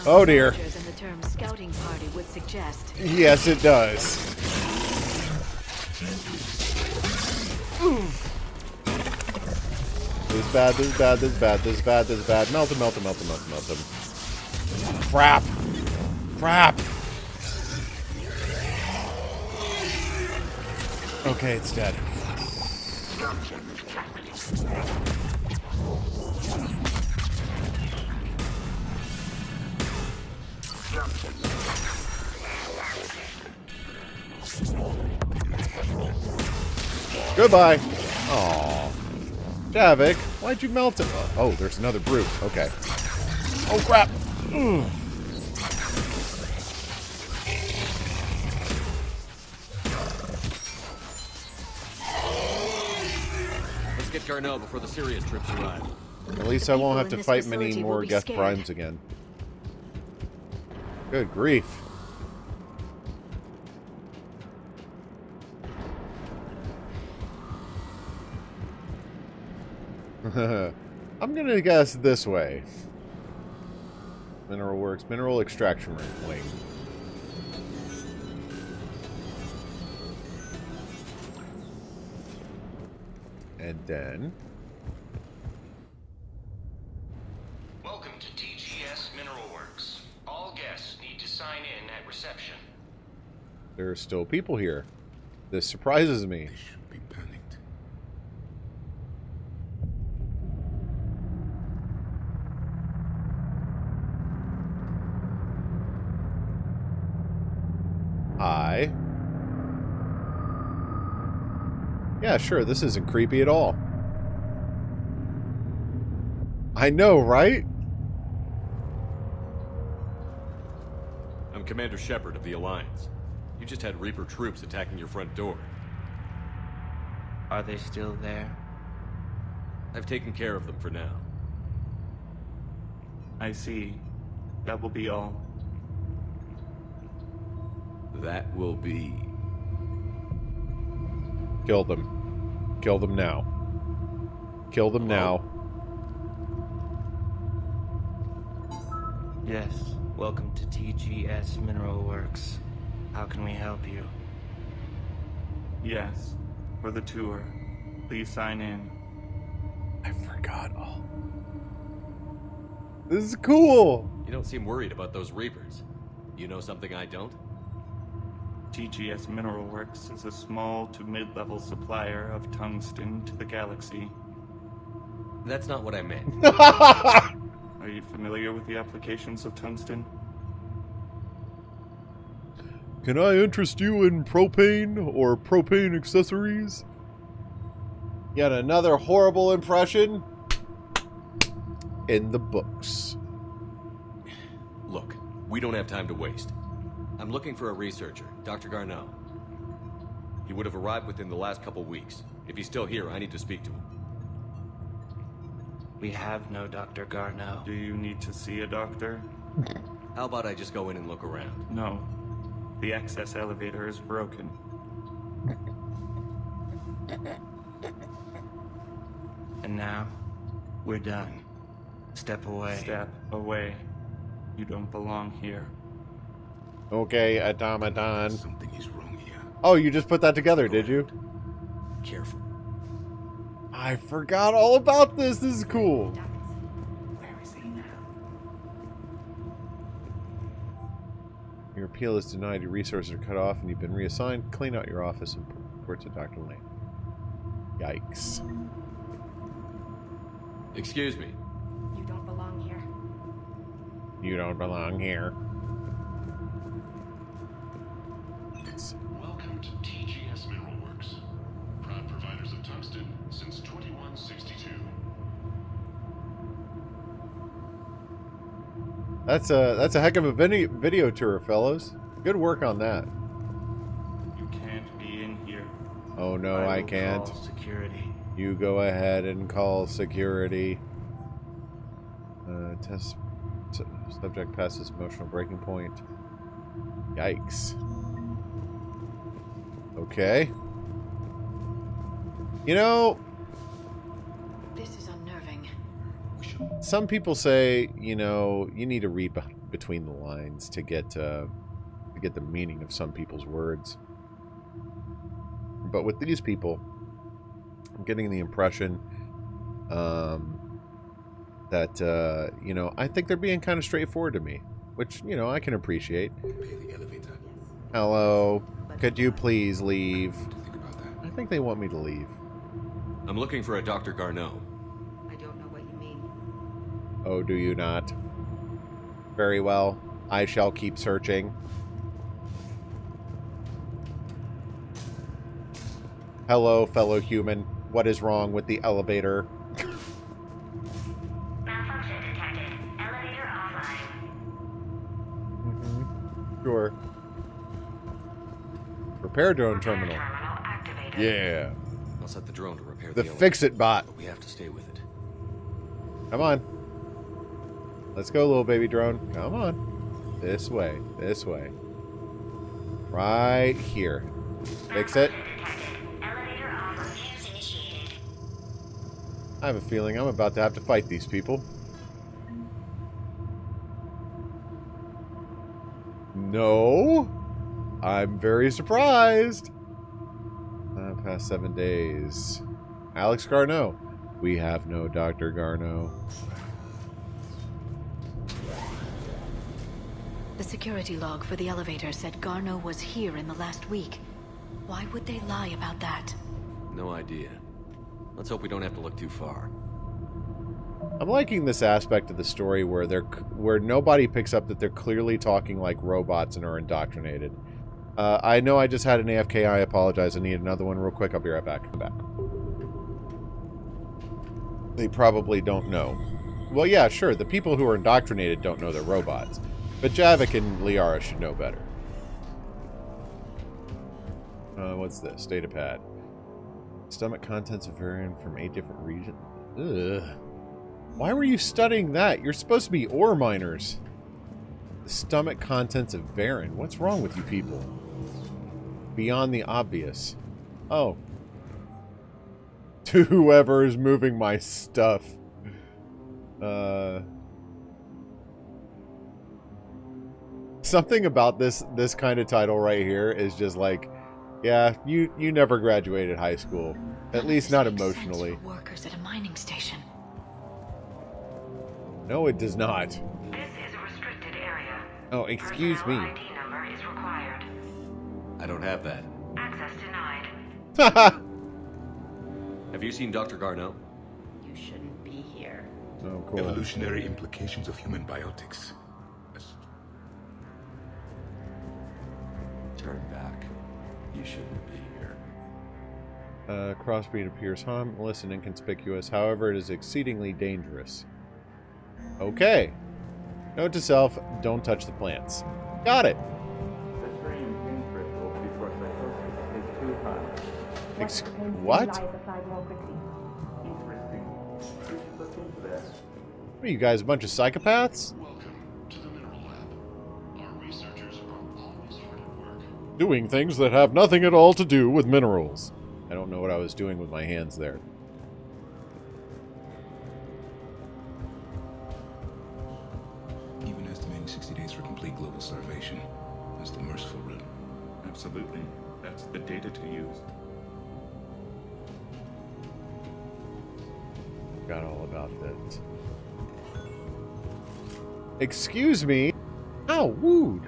Oh dear. And the term scouting party would suggest. Yes, it does. This is bad, this is bad, this is bad, this is bad, this is bad. Melt him, melt him, melt him, melt him, melt him. Crap. Crap. Okay, it's dead. Goodbye. Aw. Javik, why'd you melt it? Oh, there's another brute. Okay. Oh, crap. Ugh. Let's get Garneau before the serious troops arrive. At least I won't have to this fight many facility will more be Geth scared. Primes again. Good grief. I'm gonna guess this way. Mineral Works, Mineral Extraction Wing. And then... Welcome to TGS Mineral Works. All guests need to sign in at reception. there are still people here. This surprises me. Okay. Yeah, sure, this isn't creepy at all. I know, right? I'm Commander Shepard of the Alliance. You just had Reaper troops attacking your front door. Are they still there? I've taken care of them for now. I see. That will be all. That will be... Kill them. Kill them now. Kill them now. Yes. Welcome to TGS Mineral Works. How can we help you? Yes. For the tour. Please sign in. I forgot all. This is cool. You don't seem worried about those Reapers. You know something I don't? TGS Mineral Works is a small to mid-level supplier of tungsten to the galaxy. That's not what I meant. Are you familiar with the applications of tungsten? Can I interest you in propane or propane accessories? Yet another horrible impression in the books. Look, we don't have time to waste. I'm looking for a researcher, Dr. Garneau. He would have arrived within the last couple weeks. If he's still here, I need to speak to him. We have no Dr. Garneau. Do you need to see a doctor? How about I just go in and look around? No. The access elevator is broken. And now, we're done. Step away. Step away. You don't belong here. Okay, automaton. Something is wrong here. Oh, you just put that together, did you? Careful. I forgot all about this. This is cool. Where is he now? Your appeal is denied, your resources are cut off, and you've been reassigned. Clean out your office and report to Dr. Lane. Yikes. Excuse me. You don't belong here. You don't belong here. Welcome to TGS Mineral Works. Proud providers of tungsten since 2162. That's a heck of a video tour, fellows. Good work on that. You can't be in here. Oh no, I can't. Call security. You go ahead and call security. Test subject passes emotional breaking point. Yikes. Okay. You know, This is unnerving. some people say, you know, you need to read between the lines to get the meaning of some people's words. But with these people, I'm getting the impression that, you know, I think they're being kind of straightforward to me, which, you know, I can appreciate. Hello, could you please leave? I think they want me to leave. I'm looking for a Dr. Garneau. I don't know what you mean. Oh, do you not? Very well. I shall keep searching. Hello, fellow human. What is wrong with the elevator? Malfunction detected. Elevator offline. Sure. Repair drone terminal. Yeah. I'll set the drone to repair The the elevator, fix-it bot. but we have to stay with it. Come on. Let's go, little baby drone. Come on. This way. This way. Right here. Fix it. I have a feeling I'm about to have to fight these people. No. I'm very surprised. Past 7 days. Alex Garneau. We have no Dr. Garneau. The security log for the elevator said Garneau was here in the last week. Why would they lie about that? No idea. Let's hope we don't have to look too far. I'm liking this aspect of the story where nobody picks up that they're clearly talking like robots and are indoctrinated. I know I just had an AFK. I apologize. I need another one real quick. I'll be right back. I'm back. They probably don't know. Well, yeah, sure. The people who are indoctrinated don't know they're robots. But Javik and Liara should know better. What's this? Data pad. Stomach contents of Varian from 8 different regions. Ugh. Why were you studying that? You're supposed to be ore miners. The stomach contents of Varian. What's wrong with you people? Beyond the obvious. Oh. To whoever is moving my stuff. Something about this kind of title right here is just like, yeah, you never graduated high school. At least not emotionally. Workers at a mining station. No, it does not. This is a restricted area. Oh, excuse me. ID number is required. I don't have that. Access denied. Have you seen Dr. Garneau? You shouldn't be here. Oh, cool. Evolutionary implications of human biotics. Turn back. You shouldn't be here. Crossbreed appears harmless and inconspicuous. However, it is exceedingly dangerous. Okay. Note to self, don't touch the plants. Got it. The stream in crystals before psychosis is too high. What? Interesting. You should look into that. What are you guys, a bunch of psychopaths? Doing things that have nothing at all to do with minerals. I don't know what I was doing with my hands there. Even estimating 60 days for complete global starvation. That's the merciful route. Absolutely. That's the data to use. Forgot all about that. Excuse me? Ow, wooed.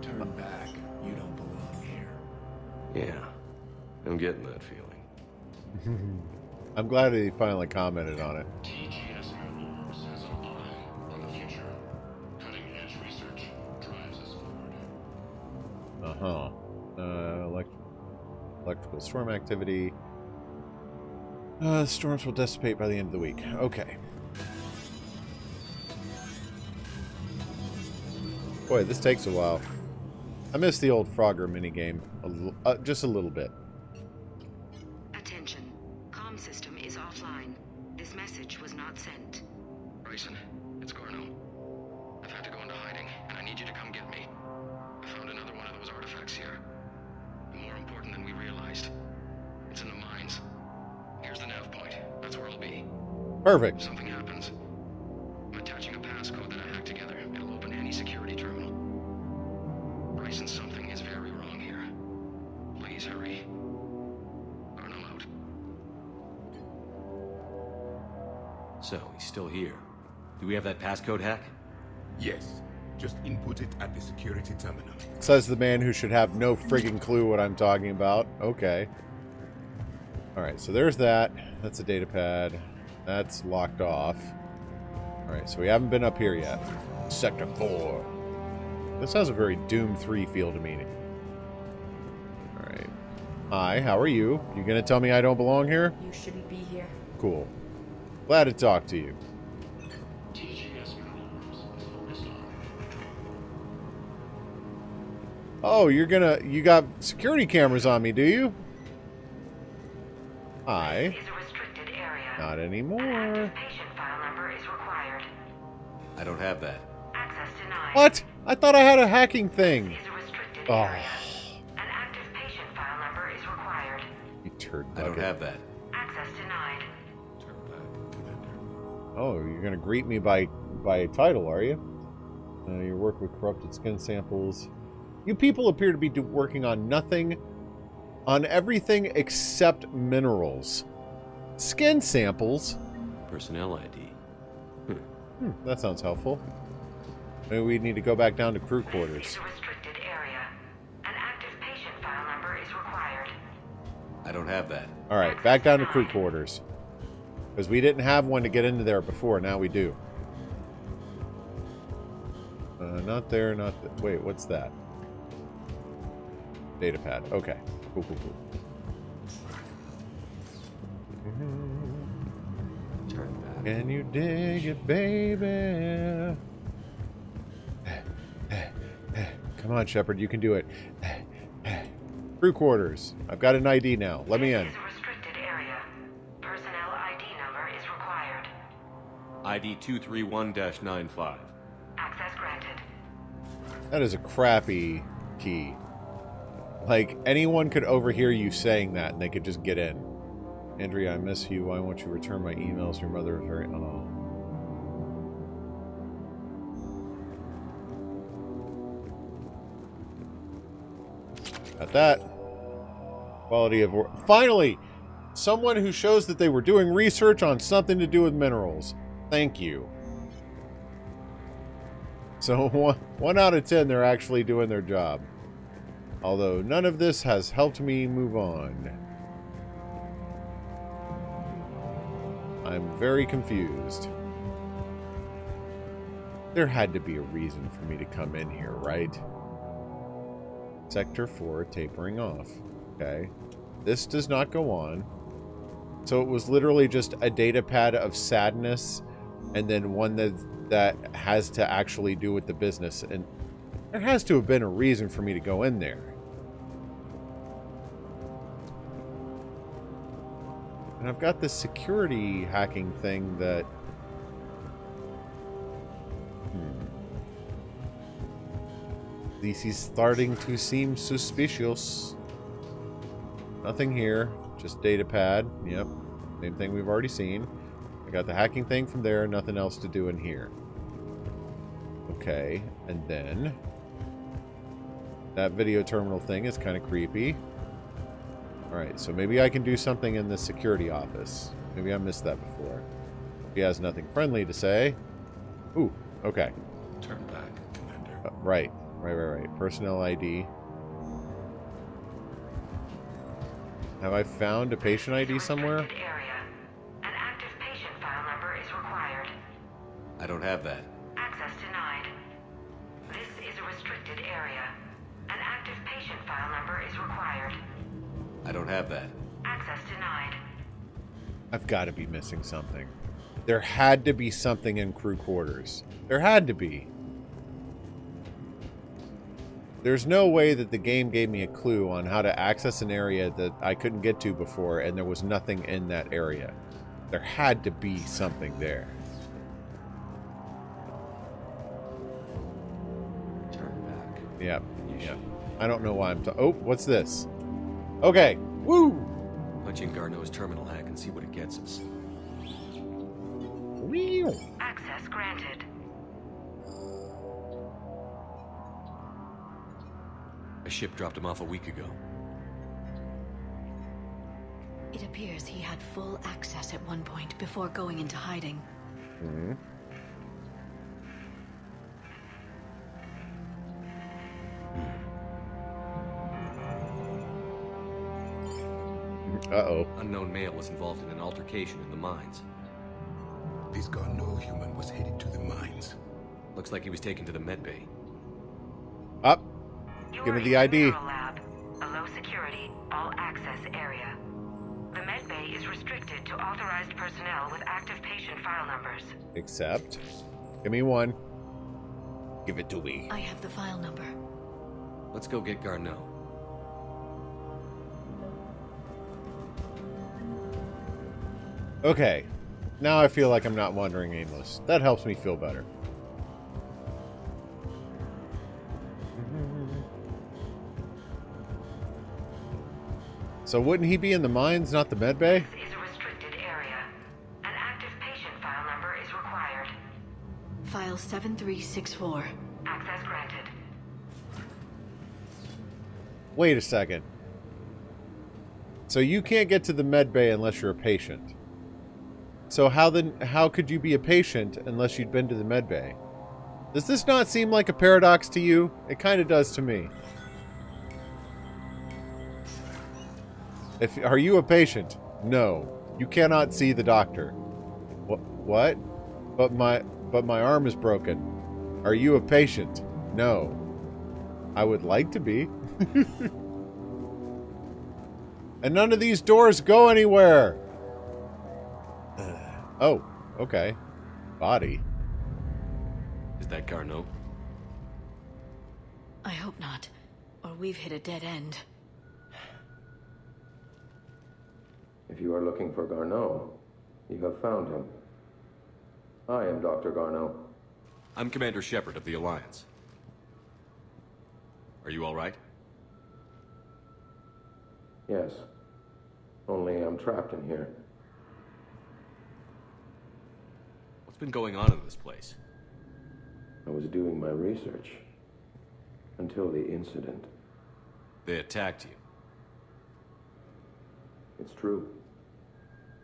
Turn back. You don't belong here. Yeah, I'm getting that feeling. I'm glad that he finally commented on it. TGS Universe has an eye on the future. Cutting-edge research drives us forward. Electrical storm activity. Storms will dissipate by the end of the week. Okay. Boy, this takes a while. I miss the old Frogger minigame. Just a little bit. Attention. Comm system is offline. This message was not sent. Bryson, it's Garneau. I've had to go into hiding, and I need you to come get me. I found another one of those artifacts here. More important than we realized. It's in the mines. Here's the nav point. That's where I'll be. Perfect. If something happens, I'm attaching a passcode that I hacked together. It'll open any security terminal. Bryson, something is very wrong here. Please hurry. Garneau out. So, he's still here. Do we have that passcode hack? Yes. Just input it at the security terminal. Says the man who should have no friggin' clue what I'm talking about. Okay. Alright, so there's that. That's a data pad. That's locked off. Alright, so we haven't been up here yet. Sector 4. This has a very Doom 3 feel to me. Alright. Hi, how are you? You gonna tell me I don't belong here? You shouldn't be here. Cool. Glad to talk to you. TGS Universe is focused on. Oh, you got security cameras on me, do you? Hi. This is a restricted area. Not anymore. Patient file number is required. I don't have that. Access denied. What? I thought I had a hacking thing. This is a restricted Oh, area. An active patient file number is required. you turd I don't bucket. have that. Access denied. Turn back, Commander. Oh, you're gonna greet me by title, are you? Your work with corrupted skin samples. You people appear to be working on nothing, on everything except minerals. Skin samples? Personnel ID. That sounds helpful. Maybe we need to go back down to crew This quarters. is a restricted area. An active patient file number is required. I don't have that. Alright, back down to crew quarters. Because we didn't have one to get into there before, now we do. Not there, not th wait, what's that? Data pad. Okay. Cool, cool, cool. Turn back. Can you dig it, baby? Come on, Shepard, you can do it. Crew quarters. I've got an ID now. Let me in. This is a restricted area. Personnel ID number is required. ID 231-95. Access granted. That is a crappy key. Like, anyone could overhear you saying that and they could just get in. Andrea, I miss you. Why won't you return my emails? Your mother is very... Oh. Got that. Quality of work. Finally! Someone who shows that they were doing research on something to do with minerals. Thank you. So, 1 out of 10, they're actually doing their job. Although, none of this has helped me move on. I'm very confused. There had to be a reason for me to come in here, right? Sector 4 tapering off. Okay. This does not go on. So it was literally just a data pad of sadness and then one that has to actually do with the business. And there has to have been a reason for me to go in there. And I've got this security hacking thing that... This is starting to seem suspicious. Nothing here. Just data pad. Yep. Same thing we've already seen. I got the hacking thing from there. Nothing else to do in here. Okay. And then... that video terminal thing is kind of creepy. Alright, so maybe I can do something in the security office. Maybe I missed that before. He has nothing friendly to say. Ooh, okay. Turn back, Commander. Right. Personnel ID. Have I found a patient ID somewhere? Area. An active patient file number is required. I don't have that. Access denied. This is a restricted area. An active patient file number is required. I don't have that. Access denied. I've got to be missing something. There had to be something in crew quarters. There had to be. There's no way that the game gave me a clue on how to access an area that I couldn't get to before and there was nothing in that area. There had to be something there. Turn back. Yep. I don't know why I'm oh, what's this? Okay. Woo! Punch in Garneau's terminal hack and see what it gets us. Access granted. A ship dropped him off a week ago. It appears he had full access at one point before going into hiding. Mm-hmm. Uh-oh. Unknown male was involved in an altercation in the mines. This Garneau human was headed to the mines. Looks like he was taken to the medbay. Up. Give me the ID. Lab, a low security, all access area. The medbay is restricted to authorized personnel with active patient file numbers. Accept. Give me one. Give it to me. I have the file number. Let's go get Garneau. Okay. Now I feel like I'm not wandering aimless. That helps me feel better. So wouldn't he be in the mines, not the medbay? This is a restricted area. An active patient file number is required. File 7364. Access granted. Wait a second. So you can't get to the medbay unless you're a patient. So how could you be a patient unless you'd been to the medbay? Does this not seem like a paradox to you? It kind of does to me. Are you a patient? No. You cannot see the doctor. What? But my arm is broken. Are you a patient? No. I would like to be. And none of these doors go anywhere. Oh, okay. Body. Is that Garneau? I hope not. Or we've hit a dead end. If you are looking for Garneau, you have found him. I am Dr. Garneau. I'm Commander Shepard of the Alliance. Are you all right? Yes. Only I'm trapped in here. What's been going on in this place? I was doing my research. Until the incident. They attacked you. It's true.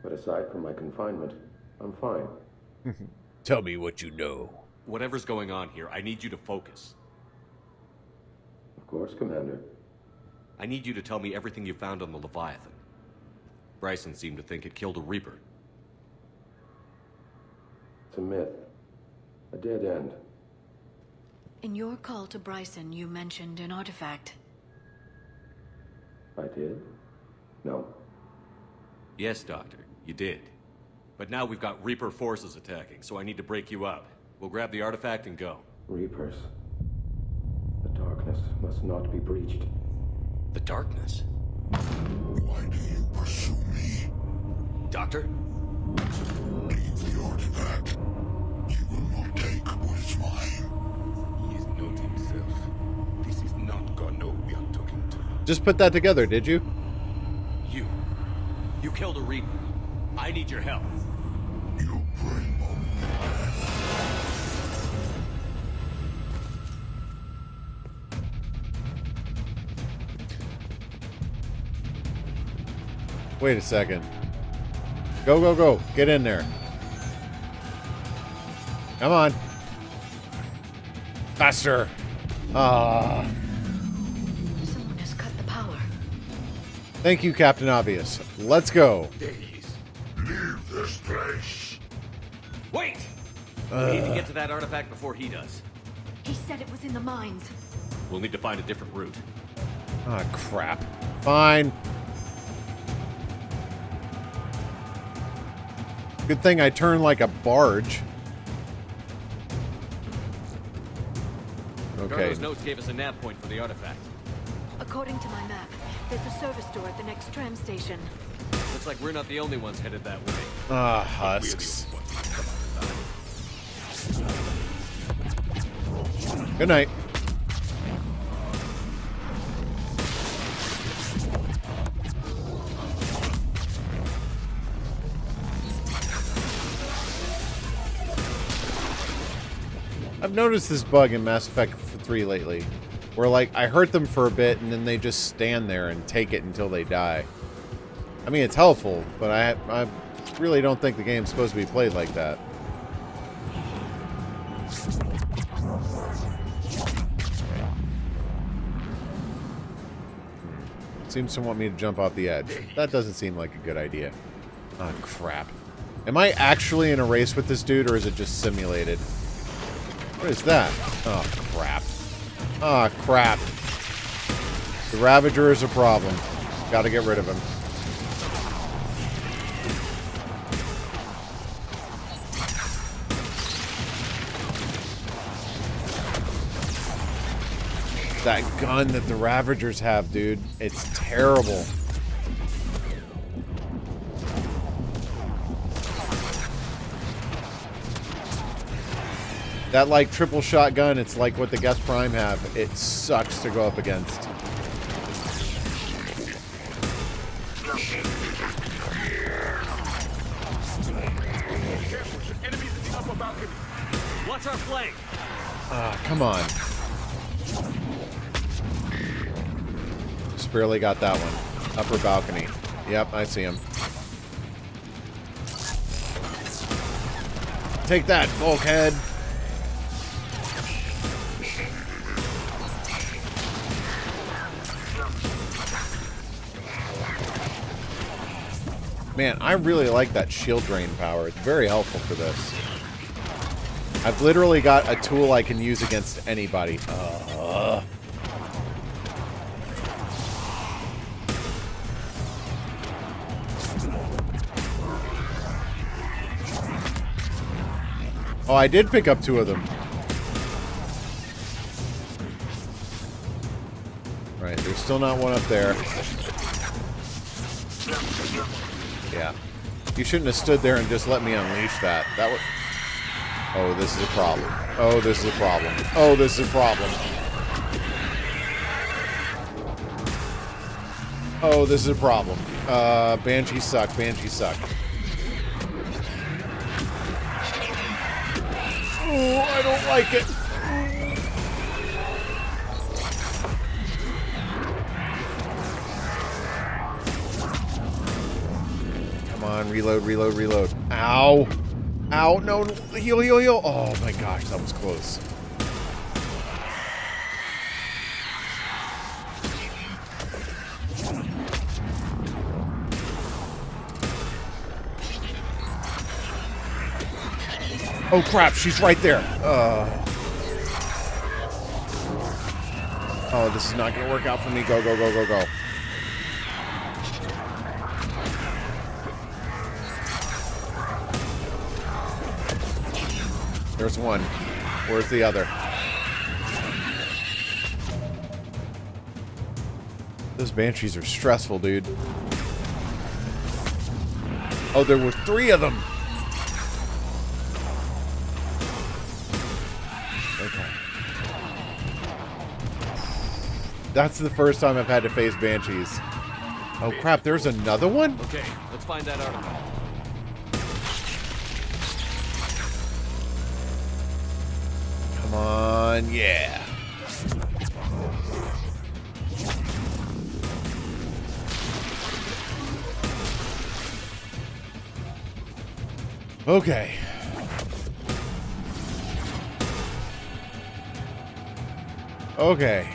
But aside from my confinement, I'm fine. Tell me what you know. Whatever's going on here, I need you to focus. Of course, Commander. I need you to tell me everything you found on the Leviathan. Bryson seemed to think it killed a Reaper. It's a myth. A dead end. In your call to Bryson, you mentioned an artifact. I did? No. Yes, Doctor, you did. But now we've got Reaper forces attacking, so I need to break you out. We'll grab the artifact and go. Reapers. The darkness must not be breached. The darkness? Why do you pursue me? Doctor? Leave the artifact. You will not take what is mine. He is not himself. This is not Garneau we are talking to. Just put that together, did you? You killed a Reaper. I need your help. You bring only death. Wait a second. Go, go, go. Get in there. Come on. Faster. Ah. Someone has cut the power. Thank you, Captain Obvious. Let's go. Leave this place. Wait! We need to get to that artifact before he does. He said it was in the mines. We'll need to find a different route. Ah, crap. Fine. Good thing I turn like a barge. Okay. Garneau's notes gave us a nav point for the artifact. According to my map, there's a service door at the next tram station. Looks like we're not the only ones headed that way. Ah, husks. Good night. I've noticed this bug in Mass Effect 3 lately, where like I hurt them for a bit and then they just stand there and take it until they die. I mean, it's helpful, but I really don't think the game's supposed to be played like that. Seems to want me to jump off the edge. That doesn't seem like a good idea. Oh, crap. Am I actually in a race with this dude, or is it just simulated? What is that? Oh, crap. Oh, crap. The Ravager is a problem. Gotta get rid of him. That gun that the Ravagers have, dude. It's terrible. That, like, triple shotgun, it's like what the Guest Prime have. It sucks to go up against. What's our flank? Ah, come on. Just barely got that one. Upper balcony. Yep, I see him. Take that, bulkhead. Man, I really like that shield drain power. It's very helpful for this. I've literally got a tool I can use against anybody. Oh, I did pick up 2 of them. Right, there's still not one up there. Yeah. You shouldn't have stood there and just let me unleash that. That would... Oh, this is a problem. Oh, this is a problem. Oh, this is a problem. Oh, this is a problem. Banshees suck. Banshees suck. Oh, I don't like it. Come on, reload, reload, reload. Ow. Ow, no, no. Heal, heal, heal. Oh my gosh, that was close. Oh crap, she's right there. Oh, this is not gonna work out for me. Go, go, go, go, go. There's one. Where's the other? Those banshees are stressful, dude. Oh, there were 3 of them. Okay. That's the first time I've had to face banshees. Oh crap, there's another one? Okay, let's find that artifact. Come on, yeah. Okay. Okay.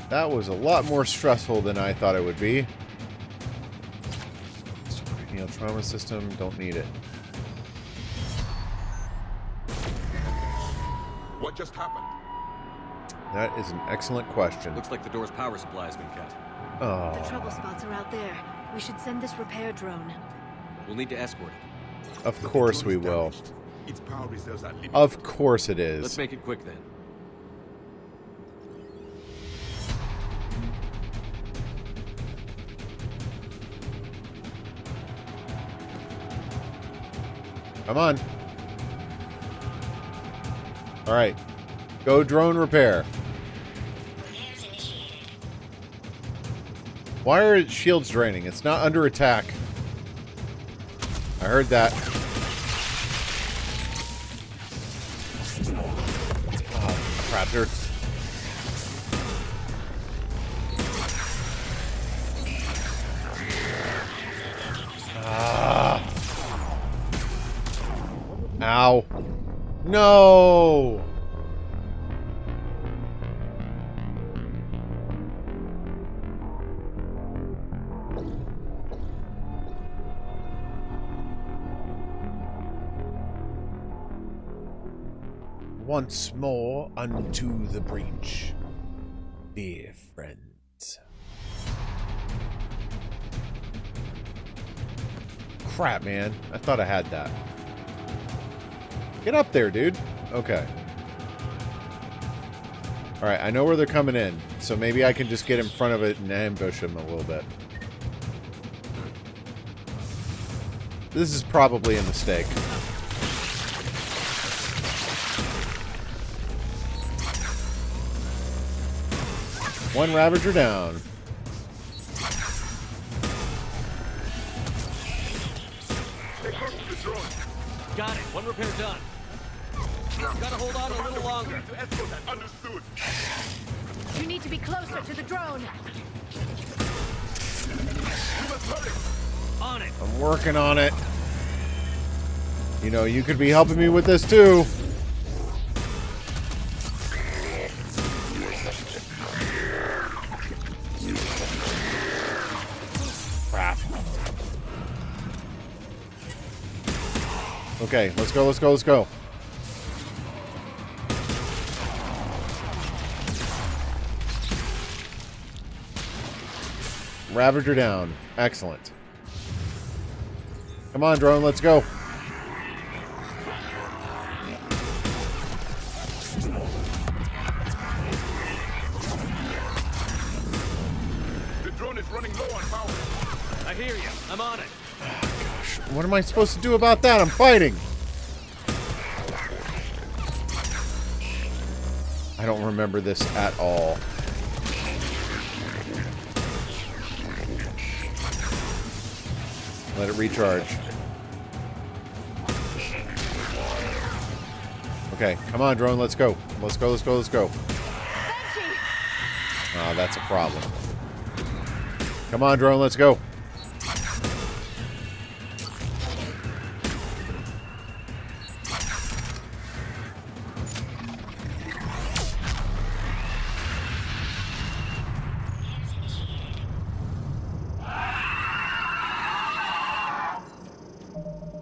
That was a lot more stressful than I thought it would be. Cranial trauma system, don't need it. What just happened? That is an excellent question. Looks like the door's power supply has been cut. Oh. The trouble spots are out there. We should send this repair drone. We'll need to escort it. Of course we will. Its power reserves are limited. Of course it is. Let's make it quick then. Come on. All right. Go drone repair. Why are shields draining? It's not under attack. I heard that. Oh, crap. There's... Ah. Ow. No! Once more unto the breach, dear friends. Crap, man. I thought I had that. Get up there, dude. Okay. Alright, I know where they're coming in, so maybe I can just get in front of it and ambush them a little bit. This is probably a mistake. One Ravager down. Got it. One repair done. Gotta hold on a little longer. Understood. You need to be closer to the drone. On it. I'm working on it. You know, you could be helping me with this too. Crap. Okay, let's go, let's go, let's go. Ravager down. Excellent. Come on, drone, let's go. The drone is running low on power. I hear you. I'm on it. Gosh, what am I supposed to do about that? I'm fighting. I don't remember this at all. Let it recharge. Okay, come on, drone, let's go. Let's go, let's go, let's go. Oh, that's a problem. Come on, drone, let's go.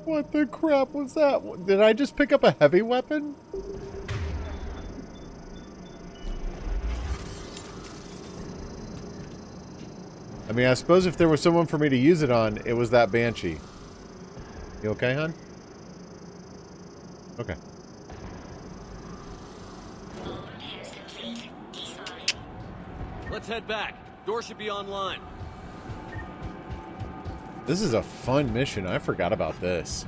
What the crap was that? Did I just pick up a heavy weapon? I mean, I suppose if there was someone for me to use it on, it was that Banshee. You okay, hon? Okay. Let's head back. Door should be online. This is a fun mission. I forgot about this.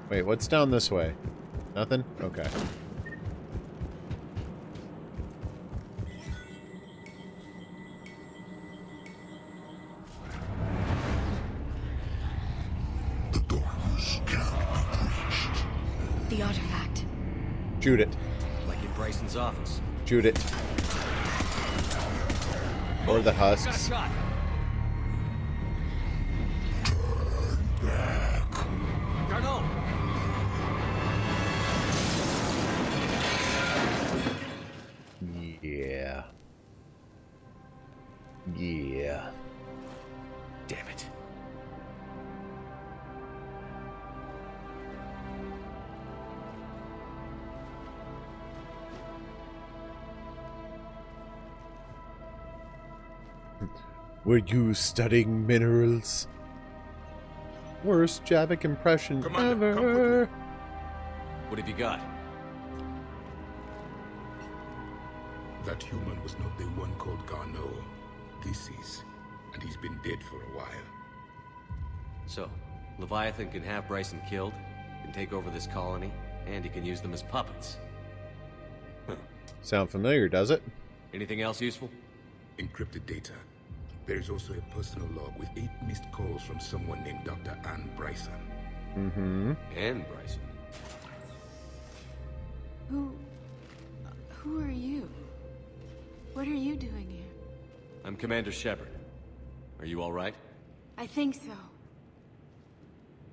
Wait, what's down this way? Nothing? Okay. The artifact. Shoot it. Like in Bryson's office. Shoot it. Or the husks. Got a shot. Garneau. Yeah. Yeah. Damn it. Were you studying minerals? Worst Javik impression ever. What have you got? That human was not the one called Garneau. This is, and he's been dead for a while. So, Leviathan can have Bryson killed, can take over this colony, and he can use them as puppets. Sound familiar, does it? Anything else useful? Encrypted data. There is also a personal log with 8 missed calls from someone named Dr. Ann Bryson. Mm-hmm. Ann Bryson. Who are you? What are you doing here? I'm Commander Shepard. Are you all right? I think so.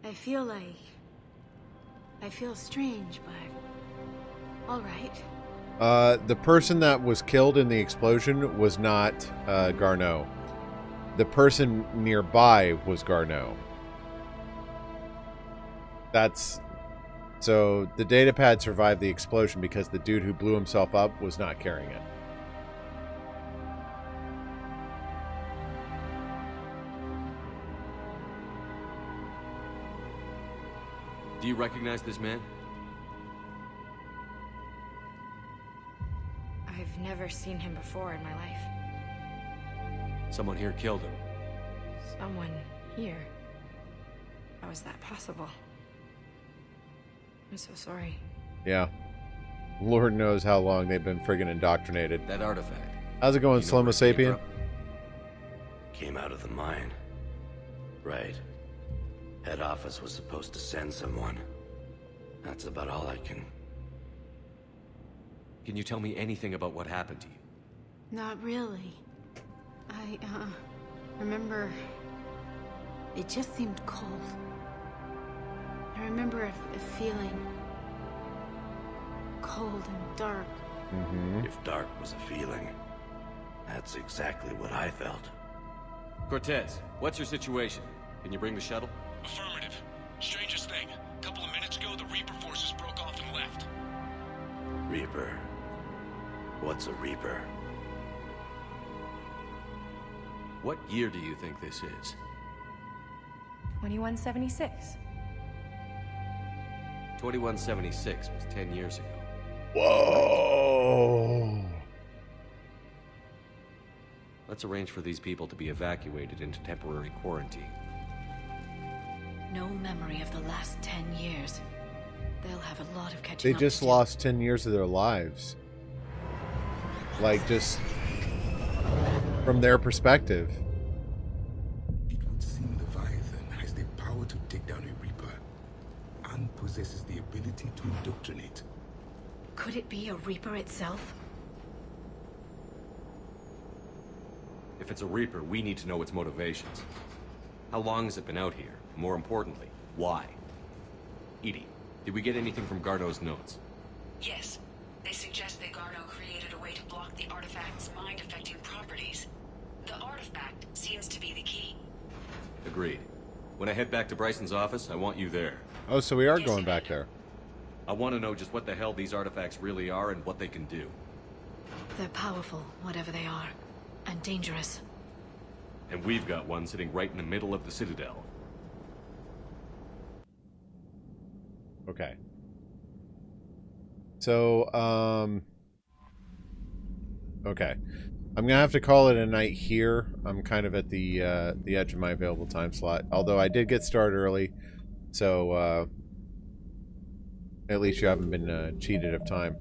I feel strange, but all right. The person that was killed in the explosion was not Garneau. The person nearby was Garneau. So the datapad survived the explosion because the dude who blew himself up was not carrying it. Do you recognize this man? I've never seen him before in my life. Someone here killed him. Someone here? How is that possible? I'm so sorry. Yeah. Lord knows how long they've been friggin' indoctrinated. That artifact. How's it going, Slomo Sapien? Came out of the mine. Right. Head office was supposed to send someone. That's about all I can... Can you tell me anything about what happened to you? Not really. I, remember... It just seemed cold. I remember a feeling... cold and dark. Mm-hmm. If dark was a feeling, that's exactly what I felt. Cortez, what's your situation? Can you bring the shuttle? Affirmative. Strangest thing. A couple of minutes ago, the Reaper forces broke off and left. Reaper. What's a Reaper? What year do you think this is? 2176. 2176 was 10 years ago. Whoa! Let's arrange for these people to be evacuated into temporary quarantine. No memory of the last 10 years. They'll have a lot of catching They up to just do. lost 10 years of their lives. Like, just from their perspective. It would seem Leviathan has the power to take down a Reaper and possesses the ability to indoctrinate. Could it be a Reaper itself? If it's a Reaper, we need to know its motivations. How long has it been out here? More importantly, why? Edie, did we get anything from Garneau's notes? Yes. They suggest that Garneau created a way to block the artifact's mind-affecting properties. The artifact seems to be the key. Agreed. When I head back to Bryson's office, I want you there. Oh, so we are going back there. I want to know just what the hell these artifacts really are and what they can do. They're powerful, whatever they are. And dangerous. And we've got one sitting right in the middle of the Citadel. Okay. So, okay. I'm gonna have to call it a night here. I'm kind of at the edge of my available time slot. Although I did get started early, so at least you haven't been cheated of time.